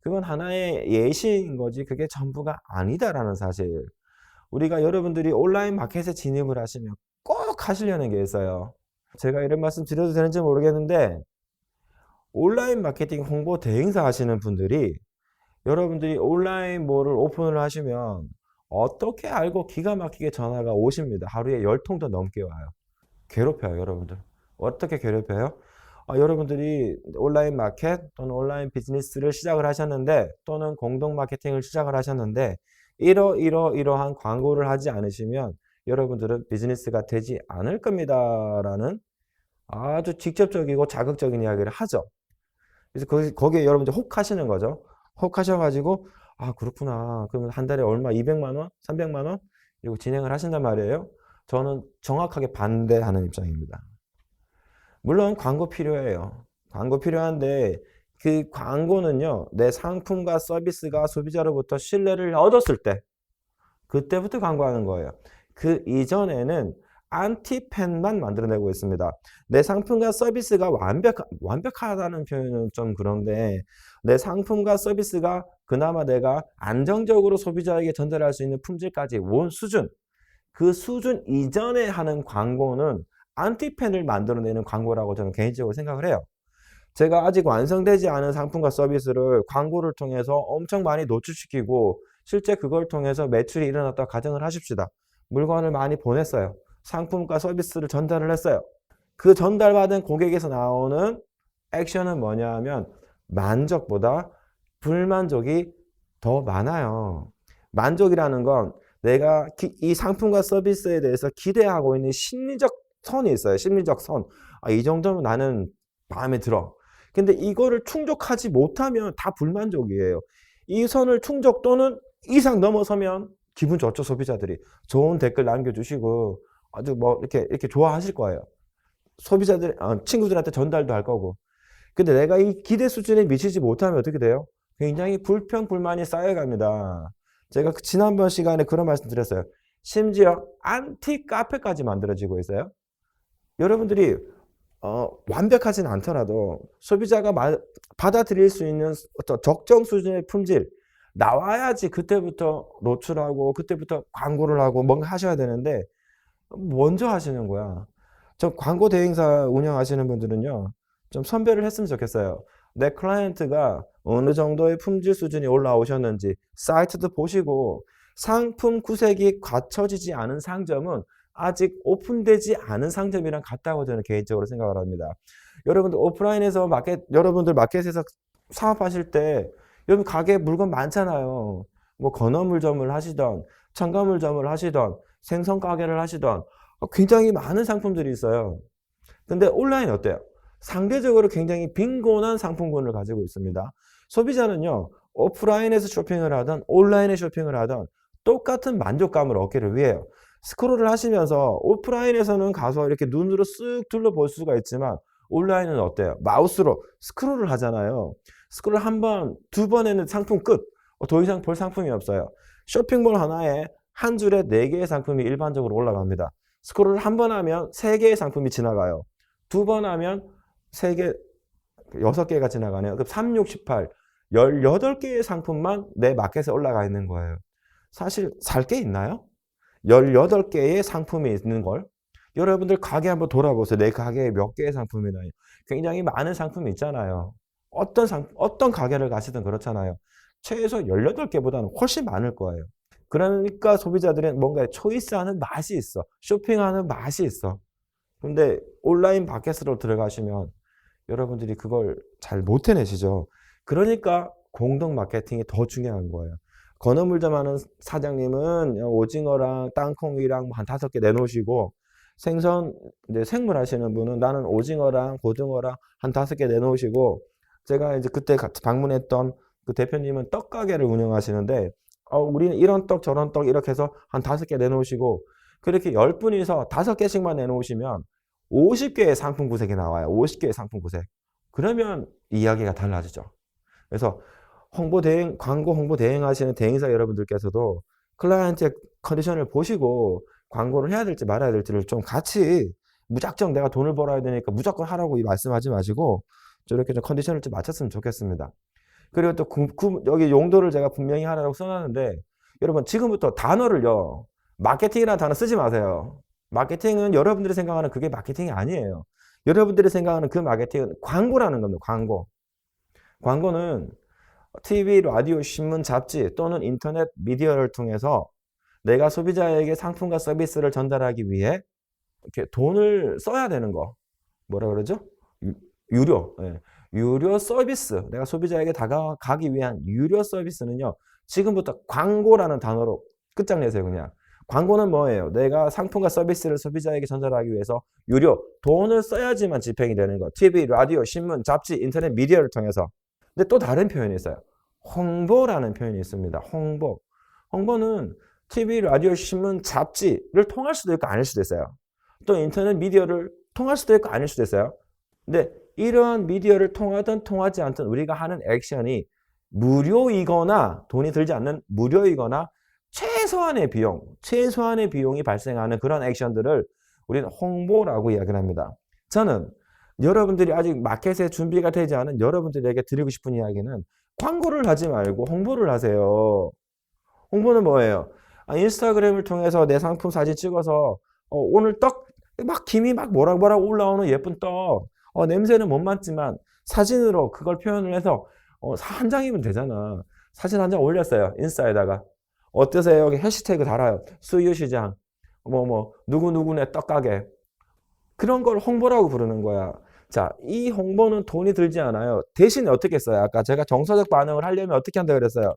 그건 하나의 예시인 거지 그게 전부가 아니다라는 사실. 우리가 여러분들이 온라인 마켓에 진입을 하시면 꼭 하시려는 게 있어요. 제가 이런 말씀 드려도 되는지 모르겠는데 온라인 마케팅 홍보 대행사 하시는 분들이 여러분들이 온라인 뭐를 오픈을 하시면 어떻게 알고 기가 막히게 전화가 오십니다. 하루에 10통도 넘게 와요. 괴롭혀요, 여러분들. 어떻게 괴롭혀요? 여러분들이 온라인 마켓 또는 온라인 비즈니스를 시작을 하셨는데 또는 공동 마케팅을 시작을 하셨는데 이러한 광고를 하지 않으시면 여러분들은 비즈니스가 되지 않을 겁니다. 라는 아주 직접적이고 자극적인 이야기를 하죠. 그래서 거기에 여러분들 혹 하시는 거죠. 혹 하셔가지고 그렇구나. 그러면 한 달에 얼마? 200만 원? 300만 원? 이거 진행을 하신단 말이에요. 저는 정확하게 반대하는 입장입니다. 물론 광고 필요해요. 광고 필요한데 그 광고는요. 내 상품과 서비스가 소비자로부터 신뢰를 얻었을 때 그때부터 광고하는 거예요. 그 이전에는 안티팬만 만들어내고 있습니다. 내 상품과 서비스가 완벽하다는 표현은 좀 그런데 내 상품과 서비스가 그나마 내가 안정적으로 소비자에게 전달할 수 있는 품질까지 온 수준 그 수준 이전에 하는 광고는 안티팬을 만들어내는 광고라고 저는 개인적으로 생각을 해요. 제가 아직 완성되지 않은 상품과 서비스를 광고를 통해서 엄청 많이 노출시키고 실제 그걸 통해서 매출이 일어났다고 가정을 하십시다. 물건을 많이 보냈어요. 상품과 서비스를 전달을 했어요. 그 전달받은 고객에서 나오는 액션은 뭐냐 하면 만족보다 불만족이 더 많아요. 만족이라는 건 내가 이 상품과 서비스에 대해서 기대하고 있는 심리적 선이 있어요. 심리적 선. 이 정도면 나는 마음에 들어. 근데 이거를 충족하지 못하면 다 불만족이에요. 이 선을 충족 또는 이상 넘어서면 기분 좋죠. 소비자들이 좋은 댓글 남겨주시고 아주 뭐 이렇게 좋아하실 거예요. 친구들한테 전달도 할 거고. 근데 내가 이 기대 수준에 미치지 못하면 어떻게 돼요? 굉장히 불평불만이 쌓여갑니다. 제가 지난번 시간에 그런 말씀 드렸어요. 심지어 안티 카페까지 만들어지고 있어요. 여러분들이 완벽하진 않더라도 소비자가 받아들일 수 있는 어떤 적정 수준의 품질 나와야지 그때부터 노출하고 그때부터 광고를 하고 뭔가 하셔야 되는데 먼저 하시는 거야. 저 광고 대행사 운영하시는 분들은요. 좀 선별을 했으면 좋겠어요. 내 클라이언트가 어느 정도의 품질 수준이 올라오셨는지 사이트도 보시고 상품 구색이 갖춰지지 않은 상점은 아직 오픈되지 않은 상점이랑 같다고 저는 개인적으로 생각을 합니다. 여러분들 오프라인에서 여러분들 마켓에서 사업하실 때 여러분 가게에 물건 많잖아요. 뭐 건어물점을 하시던 첨가물점을 하시던 생선 가게를 하시던 굉장히 많은 상품들이 있어요. 근데 온라인 어때요? 상대적으로 굉장히 빈곤한 상품군을 가지고 있습니다. 소비자는요. 오프라인에서 쇼핑을 하든 온라인에 쇼핑을 하든 똑같은 만족감을 얻기를 위해요. 스크롤을 하시면서 오프라인에서는 가서 이렇게 눈으로 쓱 둘러볼 수가 있지만 온라인은 어때요? 마우스로 스크롤을 하잖아요. 스크롤 한 번, 두 번 했는데 상품 끝. 더 이상 볼 상품이 없어요. 쇼핑몰 하나에 한 줄에 4개의 상품이 일반적으로 올라갑니다. 스크롤을 한 번 하면 3개의 상품이 지나가요. 두 번 하면 3개, 6개가 지나가네요. 그럼 3, 6, 18, 18개의 상품만 내 마켓에 올라가 있는 거예요. 사실 살 게 있나요? 18개의 상품이 있는 걸. 여러분들 가게 한번 돌아보세요. 내 가게에 몇 개의 상품이 나요. 굉장히 많은 상품이 있잖아요. 어떤 가게를 가시든 그렇잖아요. 최소 18개보다는 훨씬 많을 거예요. 그러니까 소비자들은 뭔가 초이스하는 맛이 있어. 쇼핑하는 맛이 있어. 근데 온라인 마켓으로 들어가시면 여러분들이 그걸 잘 못 해내시죠. 그러니까 공동 마케팅이 더 중요한 거예요. 건어물점 하는 사장님은 오징어랑 땅콩이랑 한 5개 내놓으시고, 생선, 이제 생물 하시는 분은 나는 오징어랑 고등어랑 한 5개 내놓으시고, 제가 이제 그때 같이 방문했던 그 대표님은 떡 가게를 운영하시는데, 우리는 이런 떡 저런 떡 이렇게 해서 한 5개 내놓으시고, 그렇게 10분이서 5개씩만 내놓으시면 50개의 상품 구색이 나와요. 50개의 상품 구색. 그러면 이야기가 달라지죠. 그래서 광고 홍보 대행 하시는 대행사 여러분들께서도 클라이언트의 컨디션을 보시고 광고를 해야 될지 말아야 될지를 좀 같이, 무작정 내가 돈을 벌어야 되니까 무조건 하라고 말씀하지 마시고 저렇게 좀 컨디션을 좀 맞췄으면 좋겠습니다. 그리고 또 여기 용도를 제가 분명히 하라고 써놨는데, 여러분 지금부터 단어를요, 마케팅이라는 단어 쓰지 마세요. 마케팅은 여러분들이 생각하는 그게 마케팅이 아니에요. 여러분들이 생각하는 그 마케팅은 광고라는 겁니다. 광고는 TV, 라디오, 신문, 잡지 또는 인터넷 미디어를 통해서 내가 소비자에게 상품과 서비스를 전달하기 위해 이렇게 돈을 써야 되는 거. 뭐라 그러죠? 유료. 예. 유료 서비스. 내가 소비자에게 다가가기 위한 유료 서비스는요, 지금부터 광고라는 단어로 끝장내세요, 그냥. 광고는 뭐예요? 내가 상품과 서비스를 소비자에게 전달하기 위해서 유료, 돈을 써야지만 집행이 되는 거. TV, 라디오, 신문, 잡지, 인터넷 미디어를 통해서. 근데 또 다른 표현이 있어요. 홍보라는 표현이 있습니다. 홍보는 TV, 라디오, 신문, 잡지를 통할 수도 있고 아닐 수도 있어요. 또 인터넷 미디어를 통할 수도 있고 아닐 수도 있어요. 근데 이러한 미디어를 통하든 통하지 않든 우리가 하는 액션이 무료이거나 돈이 들지 않는 무료이거나 최소한의 비용이 발생하는 그런 액션들을 우리는 홍보라고 이야기를 합니다. 저는 여러분들이 아직 마켓에 준비가 되지 않은 여러분들에게 드리고 싶은 이야기는 광고를 하지 말고 홍보를 하세요. 홍보는 뭐예요? 인스타그램을 통해서 내 상품 사진 찍어서 오늘 떡 막 김이 막 모락 올라오는 예쁜 떡, 냄새는 못 맡지만 사진으로 그걸 표현을 해서 한 장이면 되잖아. 사진 한 장 올렸어요. 인스타에다가. 어떠세요? 여기 해시태그 달아요. 수유시장, 누구누구네 떡가게. 그런 걸 홍보라고 부르는 거야. 자, 이 홍보는 돈이 들지 않아요. 대신에 어떻게 써요? 아까 제가 정서적 반응을 하려면 어떻게 한다고 그랬어요?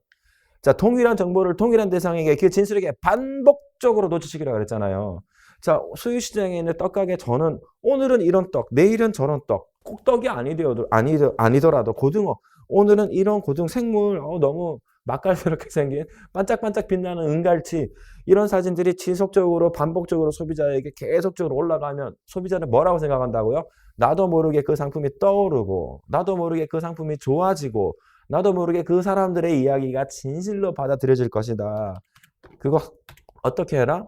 자, 동일한 정보를 동일한 대상에게 그 진술에게 반복적으로 노출시키라고 그랬잖아요. 자, 수유시장에 있는 떡가게 저는 오늘은 이런 떡, 내일은 저런 떡, 꼭 떡이 아니더라도 고등어, 오늘은 이런 고등 생물, 너무 맛깔스럽게 생긴 반짝반짝 빛나는 은갈치, 이런 사진들이 지속적으로 반복적으로 소비자에게 계속적으로 올라가면 소비자는 뭐라고 생각한다고요? 나도 모르게 그 상품이 떠오르고, 나도 모르게 그 상품이 좋아지고, 나도 모르게 그 사람들의 이야기가 진실로 받아들여질 것이다. 그거 어떻게 해라?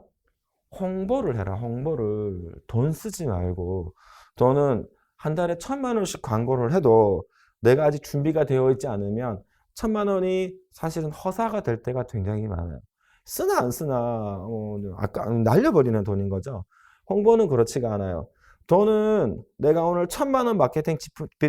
홍보를 해라. 홍보를. 돈 쓰지 말고. 돈은 한 달에 1,000만 원씩 광고를 해도 내가 아직 준비가 되어 있지 않으면 1,000만 원이 사실은 허사가 될 때가 굉장히 많아요. 쓰나 안 쓰나 아까 날려버리는 돈인 거죠. 홍보는 그렇지가 않아요. 돈은 내가 오늘 1,000만 원 마케팅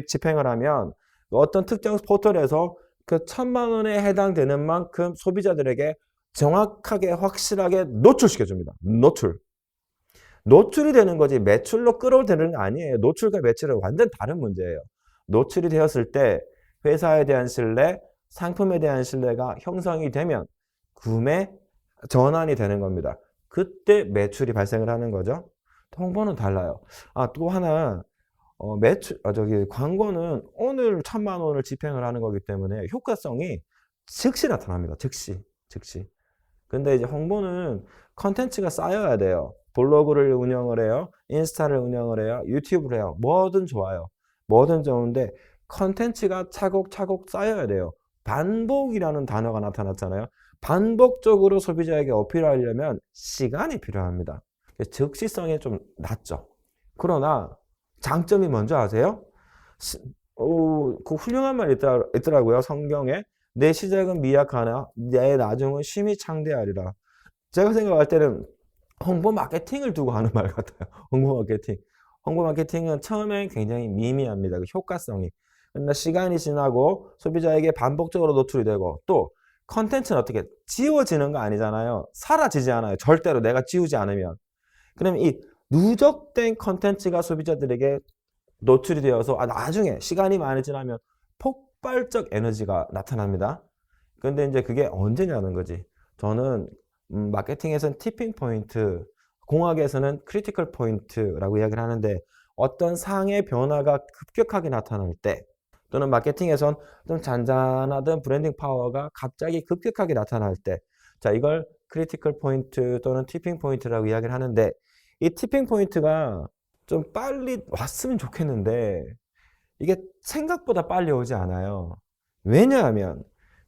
집행을 하면 어떤 특정 포털에서 그 1,000만 원에 해당되는 만큼 소비자들에게 정확하게 확실하게 노출시켜줍니다. 노출이 되는 거지 매출로 끌어들이는 거 아니에요. 노출과 매출은 완전 다른 문제예요. 노출이 되었을 때 회사에 대한 신뢰, 상품에 대한 신뢰가 형성이 되면 구매 전환이 되는 겁니다. 그때 매출이 발생을 하는 거죠. 홍보는 달라요. 또 하나, 광고는 오늘 1,000만 원을 집행을 하는 거기 때문에 효과성이 즉시 나타납니다. 즉시. 근데 이제 홍보는 컨텐츠가 쌓여야 돼요. 블로그를 운영을 해요. 인스타를 운영을 해요. 유튜브를 해요. 뭐든 좋아요. 뭐든 좋은데 컨텐츠가 차곡차곡 쌓여야 돼요. 반복이라는 단어가 나타났잖아요. 반복적으로 소비자에게 어필하려면 시간이 필요합니다. 즉시성이 좀 낮죠. 그러나 장점이 뭔지 아세요? 그 훌륭한 말이 있더라고요. 성경에 내 시작은 미약하나 내 나중은 심히 창대하리라. 제가 생각할 때는 홍보 마케팅을 두고 하는 말 같아요. 홍보 마케팅. 홍보 마케팅은 처음에 굉장히 미미합니다. 그 효과성이. 그러나 시간이 지나고 소비자에게 반복적으로 노출이 되고 또 컨텐츠는 어떻게 지워지는 거 아니잖아요. 사라지지 않아요. 절대로 내가 지우지 않으면. 그러면 이 누적된 컨텐츠가 소비자들에게 노출이 되어서 나중에 시간이 많이 지나면 폭발적 에너지가 나타납니다. 근데 이제 그게 언제냐는 거지. 저는 마케팅에서는 티핑 포인트, 공학에서는 크리티컬 포인트라고 이야기를 하는데 어떤 상의 변화가 급격하게 나타날 때 또는 마케팅에선 좀 잔잔하던 브랜딩 파워가 갑자기 급격하게 나타날 때 자, 이걸 크리티컬 포인트 또는 티핑 포인트라고 이야기를 하는데 이 티핑 포인트가 좀 빨리 왔으면 좋겠는데 이게 생각보다 빨리 오지 않아요. 왜냐하면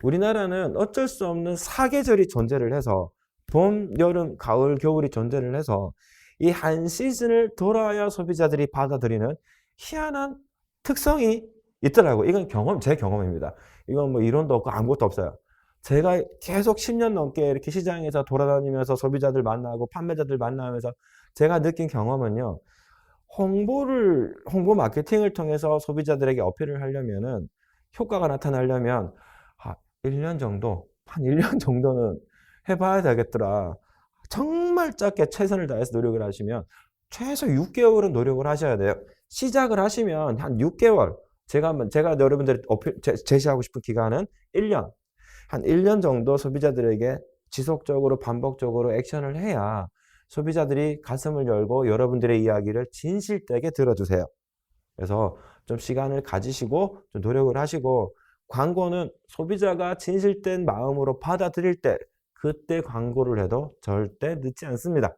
우리나라는 어쩔 수 없는 사계절이 존재를 해서 봄, 여름, 가을, 겨울이 존재를 해서 이 한 시즌을 돌아야 소비자들이 받아들이는 희한한 특성이 있더라고요. 이건 제 경험입니다. 이건 뭐 이론도 없고 아무것도 없어요. 제가 계속 10년 넘게 이렇게 시장에서 돌아다니면서 소비자들 만나고 판매자들 만나면서 제가 느낀 경험은요. 홍보 마케팅을 통해서 소비자들에게 어필을 하려면은 효과가 나타나려면 1년 정도, 한 1년 정도는 해봐야 되겠더라. 정말 짧게 최선을 다해서 노력을 하시면 최소 6개월은 노력을 하셔야 돼요. 시작을 하시면 한 6개월, 제가 여러분들이 제시하고 싶은 기간은 1년. 한 1년 정도 소비자들에게 지속적으로 반복적으로 액션을 해야 소비자들이 가슴을 열고 여러분들의 이야기를 진실되게 들어주세요. 그래서 좀 시간을 가지시고 좀 노력을 하시고 광고는 소비자가 진실된 마음으로 받아들일 때 그때 광고를 해도 절대 늦지 않습니다.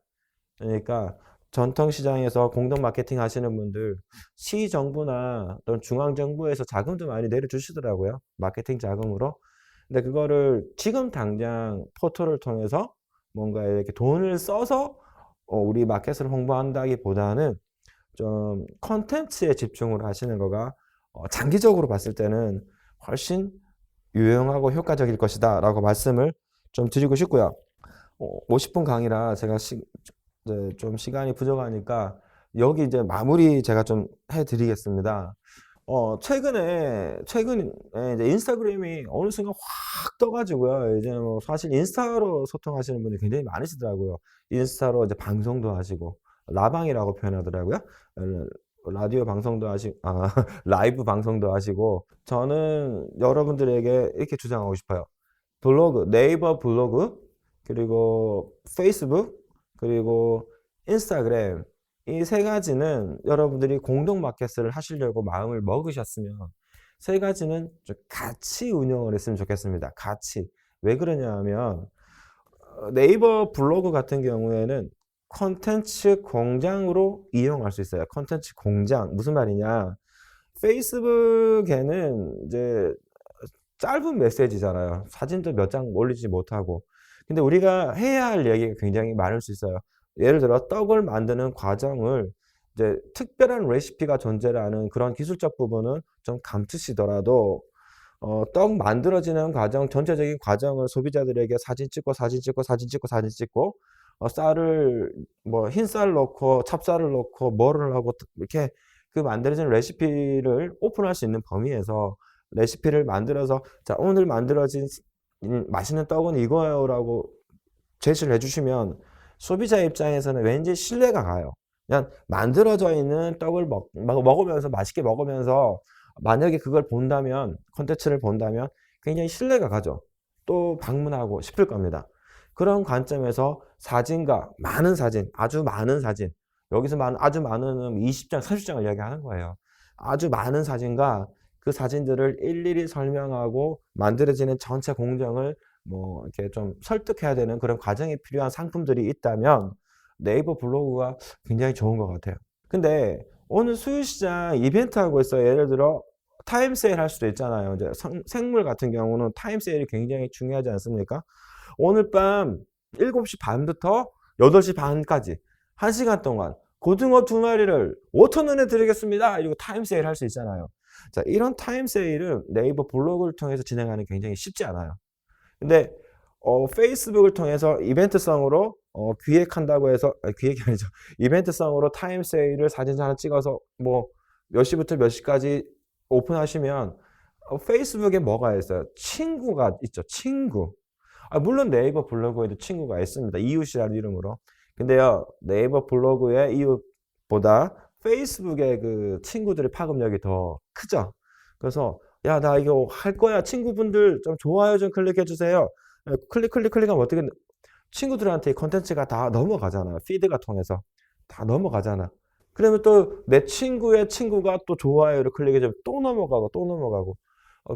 그러니까 전통시장에서 공동 마케팅 하시는 분들 시정부나 또는 중앙정부에서 자금도 많이 내려주시더라고요. 마케팅 자금으로. 근데 그거를 지금 당장 포털을 통해서 뭔가 이렇게 돈을 써서 우리 마켓을 홍보한다기보다는 좀 컨텐츠에 집중을 하시는 거가 장기적으로 봤을 때는 훨씬 유용하고 효과적일 것이다 라고 말씀을 좀 드리고 싶고요. 50분 강의라 제가 좀 시간이 부족하니까 여기 이제 마무리 제가 좀 해드리겠습니다. 최근에 이제 인스타그램이 어느 순간 확 떠가지고요. 이제 뭐 사실 인스타로 소통하시는 분이 굉장히 많으시더라고요. 인스타로 이제 방송도 하시고, 라방이라고 표현하더라고요. 라디오 방송도 라이브 방송도 하시고, 저는 여러분들에게 이렇게 주장하고 싶어요. 네이버 블로그, 그리고 페이스북, 그리고 인스타그램, 이 세 가지는 여러분들이 공동 마켓을 하시려고 마음을 먹으셨으면 세 가지는 좀 같이 운영을 했으면 좋겠습니다. 같이. 왜 그러냐 하면 네이버 블로그 같은 경우에는 컨텐츠 공장으로 이용할 수 있어요. 컨텐츠 공장. 무슨 말이냐. 페이스북에는 이제 짧은 메시지잖아요. 사진도 몇 장 올리지 못하고. 근데 우리가 해야 할 얘기가 굉장히 많을 수 있어요. 예를 들어 떡을 만드는 과정을 이제 특별한 레시피가 존재하는 그런 기술적 부분은 좀 감추시더라도 떡 만들어지는 과정, 전체적인 과정을 소비자들에게 사진 찍고 쌀을 뭐 흰쌀 넣고 찹쌀을 넣고 뭐를 하고 이렇게 그 만들어지는 레시피를 오픈할 수 있는 범위에서 레시피를 만들어서 자, 오늘 만들어진 맛있는 떡은 이거예요라고 제시를 해주시면 소비자 입장에서는 왠지 신뢰가 가요. 그냥 만들어져 있는 떡을 먹으면서 맛있게 먹으면서 만약에 그걸 본다면 콘텐츠를 본다면 굉장히 신뢰가 가죠. 또 방문하고 싶을 겁니다. 그런 관점에서 사진과 많은 사진, 아주 많은 사진, 여기서 아주 많은 20장, 30장을 이야기하는 거예요. 아주 많은 사진과 그 사진들을 일일이 설명하고 만들어지는 전체 공정을 뭐 이렇게 좀 설득해야 되는 그런 과정이 필요한 상품들이 있다면 네이버 블로그가 굉장히 좋은 것 같아요. 근데 오늘 수요시장 이벤트 하고 있어요. 예를 들어 타임 세일 할 수도 있잖아요. 이제 생물 같은 경우는 타임 세일이 굉장히 중요하지 않습니까? 오늘 밤 7시 반부터 8시 반까지 1시간 동안 고등어 2마리를 5,000원에 드리겠습니다. 이러고 타임 세일 할 수 있잖아요. 자, 이런 타임 세일은 네이버 블로그를 통해서 진행하는 게 굉장히 쉽지 않아요. 근데 페이스북을 통해서 이벤트성으로 기획한다고 해서 기획이 아니죠. 이벤트성으로 타임 세일을 사진 하나 찍어서 뭐 몇 시부터 몇 시까지 오픈하시면 페이스북에 뭐가 있어요? 친구가 있죠. 친구. 물론 네이버 블로그에도 친구가 있습니다. 이웃이라는 이름으로. 근데요, 네이버 블로그의 이웃보다 페이스북의 그 친구들의 파급력이 더 크죠. 그래서 야, 나 이거 할 거야. 친구분들 좀 좋아요 좀 클릭해 주세요. 클릭하면 어떻게 친구들한테 컨텐츠가 다 넘어가잖아요. 피드가 통해서 다 넘어가잖아. 그러면 또 내 친구의 친구가 또 좋아요를 클릭해주면 또 넘어가고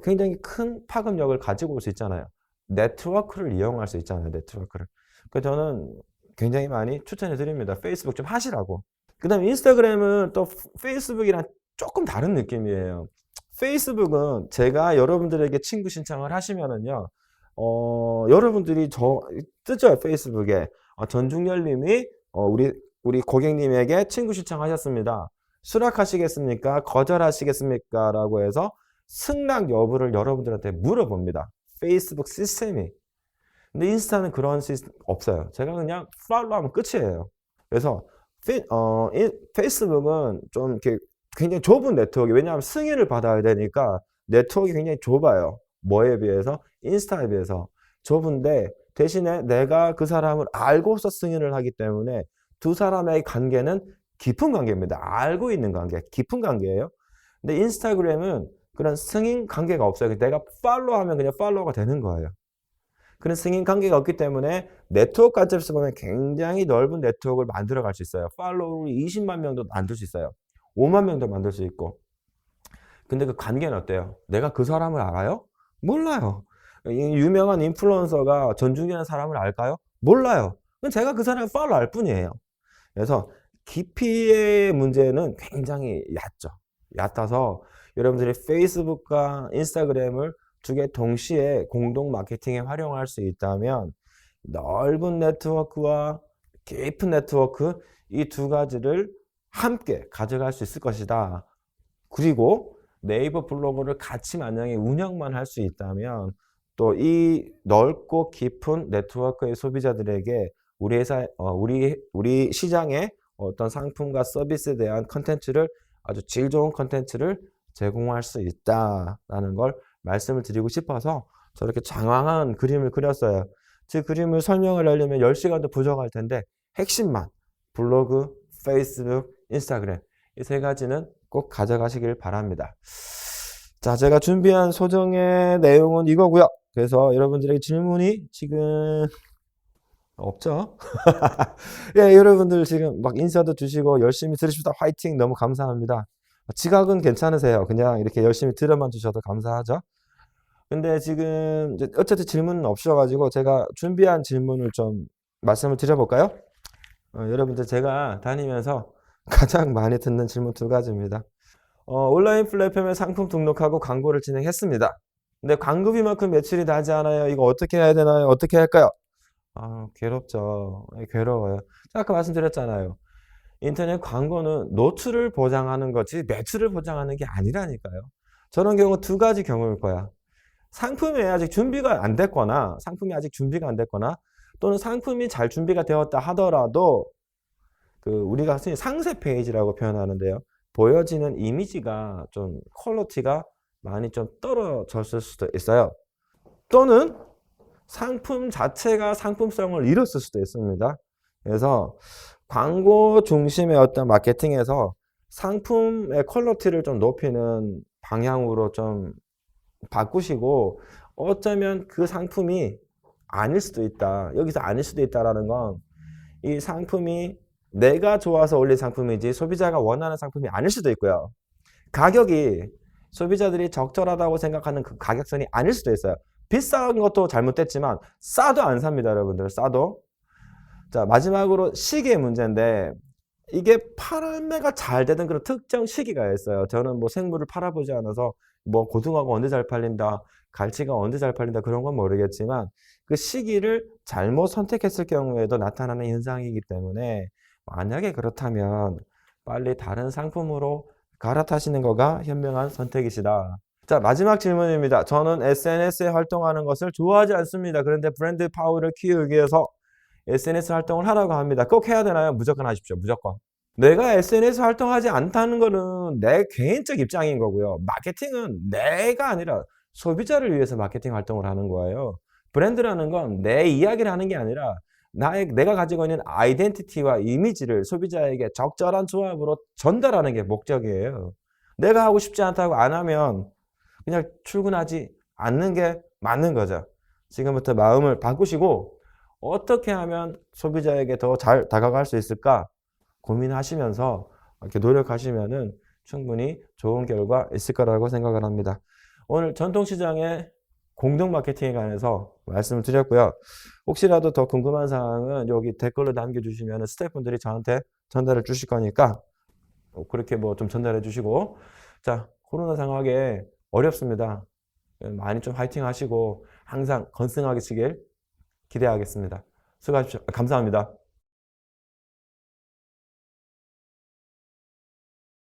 굉장히 큰 파급력을 가지고 올 수 있잖아요. 네트워크를 이용할 수 있잖아요. 네트워크를. 그래서 저는 굉장히 많이 추천해 드립니다. 페이스북 좀 하시라고. 그 다음에 인스타그램은 또 페이스북이랑 조금 다른 느낌이에요. 페이스북은 제가 여러분들에게 친구 신청을 하시면은요, 여러분들이 뜨죠, 페이스북에. 전중열님이, 우리 고객님에게 친구 신청하셨습니다. 수락하시겠습니까? 거절하시겠습니까? 라고 해서 승낙 여부를 여러분들한테 물어봅니다. 페이스북 시스템이. 근데 인스타는 그런 시스템 없어요. 제가 그냥 팔로우하면 끝이에요. 그래서 페이스북은 좀 이렇게 굉장히 좁은 네트워크, 왜냐하면 승인을 받아야 되니까 네트워크가 굉장히 좁아요. 뭐에 비해서? 인스타에 비해서 좁은데, 대신에 내가 그 사람을 알고서 승인을 하기 때문에 두 사람의 관계는 깊은 관계입니다. 알고 있는 관계, 깊은 관계예요. 근데 인스타그램은 그런 승인 관계가 없어요. 내가 팔로우하면 그냥 팔로우가 되는 거예요. 그런 승인 관계가 없기 때문에 네트워크 관점에서 보면 굉장히 넓은 네트워크를 만들어 갈 수 있어요. 팔로우를 20만 명도 만들 수 있어요. 5만 명도 만들 수 있고. 근데 그 관계는 어때요? 내가 그 사람을 알아요? 몰라요. 유명한 인플루언서가 전중이라는 사람을 알까요? 몰라요. 제가 그 사람을 팔로우할 뿐이에요. 그래서 깊이의 문제는 굉장히 얕아서 여러분들이 페이스북과 인스타그램을 두 개 동시에 공동 마케팅에 활용할 수 있다면 넓은 네트워크와 깊은 네트워크, 이 두 가지를 함께 가져갈 수 있을 것이다. 그리고 네이버 블로그를 같이 만약에 운영만 할 수 있다면 또 이 넓고 깊은 네트워크의 소비자들에게 우리 회사, 우리 시장의 어떤 상품과 서비스에 대한 컨텐츠를, 아주 질 좋은 컨텐츠를 제공할 수 있다라는 걸 말씀을 드리고 싶어서 저렇게 장황한 그림을 그렸어요. 제 그림을 설명을 하려면 10시간도 부족할 텐데 핵심만 블로그, 페이스북, 인스타그램 이 세 가지는 꼭 가져가시길 바랍니다. 자, 제가 준비한 소정의 내용은 이거고요. 그래서 여러분들에게 질문이 지금 없죠? 예, 여러분들 지금 막 인사도 주시고 열심히 들으십시다. 화이팅! 너무 감사합니다. 지각은 괜찮으세요. 그냥 이렇게 열심히 들어만 주셔도 감사하죠. 근데 지금 어쨌든 질문은 없어가지고 제가 준비한 질문을 좀 말씀을 드려볼까요? 여러분들 제가 다니면서 가장 많이 듣는 질문 두 가지입니다. 온라인 플랫폼에 상품 등록하고 광고를 진행했습니다. 근데 광고비만큼 매출이 나지 않아요. 이거 어떻게 해야 되나요? 어떻게 할까요? 괴롭죠. 괴로워요. 아까 말씀드렸잖아요. 인터넷 광고는 노출을 보장하는 거지 매출을 보장하는 게 아니라니까요. 저런 경우 두 가지 경우일 거야. 상품이 아직 준비가 안 됐거나 또는 상품이 잘 준비가 되었다 하더라도 우리가 흔히 상세 페이지라고 표현하는데요. 보여지는 이미지가 좀 퀄리티가 많이 좀 떨어졌을 수도 있어요. 또는 상품 자체가 상품성을 잃었을 수도 있습니다. 그래서 광고 중심의 어떤 마케팅에서 상품의 퀄리티를 좀 높이는 방향으로 좀 바꾸시고, 어쩌면 그 상품이 아닐 수도 있다. 여기서 아닐 수도 있다라는 건 이 상품이 내가 좋아서 올린 상품이지 소비자가 원하는 상품이 아닐 수도 있고요. 가격이 소비자들이 적절하다고 생각하는 그 가격선이 아닐 수도 있어요. 비싼 것도 잘못됐지만 싸도 안 삽니다, 여러분들. 싸도. 자, 마지막으로 시기의 문제인데 이게 판매가 잘 되는 그런 특정 시기가 있어요. 저는 뭐 생물을 팔아보지 않아서 뭐 고등어가 언제 잘 팔린다, 갈치가 언제 잘 팔린다 그런 건 모르겠지만 그 시기를 잘못 선택했을 경우에도 나타나는 현상이기 때문에 만약에 그렇다면 빨리 다른 상품으로 갈아타시는 거가 현명한 선택이시다. 자, 마지막 질문입니다. 저는 SNS에 활동하는 것을 좋아하지 않습니다. 그런데 브랜드 파워를 키우기 위해서 SNS 활동을 하라고 합니다. 꼭 해야 되나요? 무조건 하십시오. 무조건. 내가 SNS 활동하지 않다는 거는 내 개인적 입장인 거고요. 마케팅은 내가 아니라 소비자를 위해서 마케팅 활동을 하는 거예요. 브랜드라는 건 내 이야기를 하는 게 아니라 내가 가지고 있는 아이덴티티와 이미지를 소비자에게 적절한 조합으로 전달하는 게 목적이에요. 내가 하고 싶지 않다고 안 하면 그냥 출근하지 않는 게 맞는 거죠. 지금부터 마음을 바꾸시고 어떻게 하면 소비자에게 더 잘 다가갈 수 있을까 고민하시면서 이렇게 노력하시면은 충분히 좋은 결과 있을 거라고 생각을 합니다. 오늘 전통시장의 공동 마케팅에 관해서 말씀을 드렸고요. 혹시라도 더 궁금한 사항은 여기 댓글로 남겨주시면 스태프분들이 저한테 전달해 주실 거니까 그렇게 뭐 좀 전달해 주시고, 자, 코로나 상황에 어렵습니다. 많이 좀 화이팅 하시고 항상 건승하시길 기대하겠습니다. 수고하십시오. 감사합니다.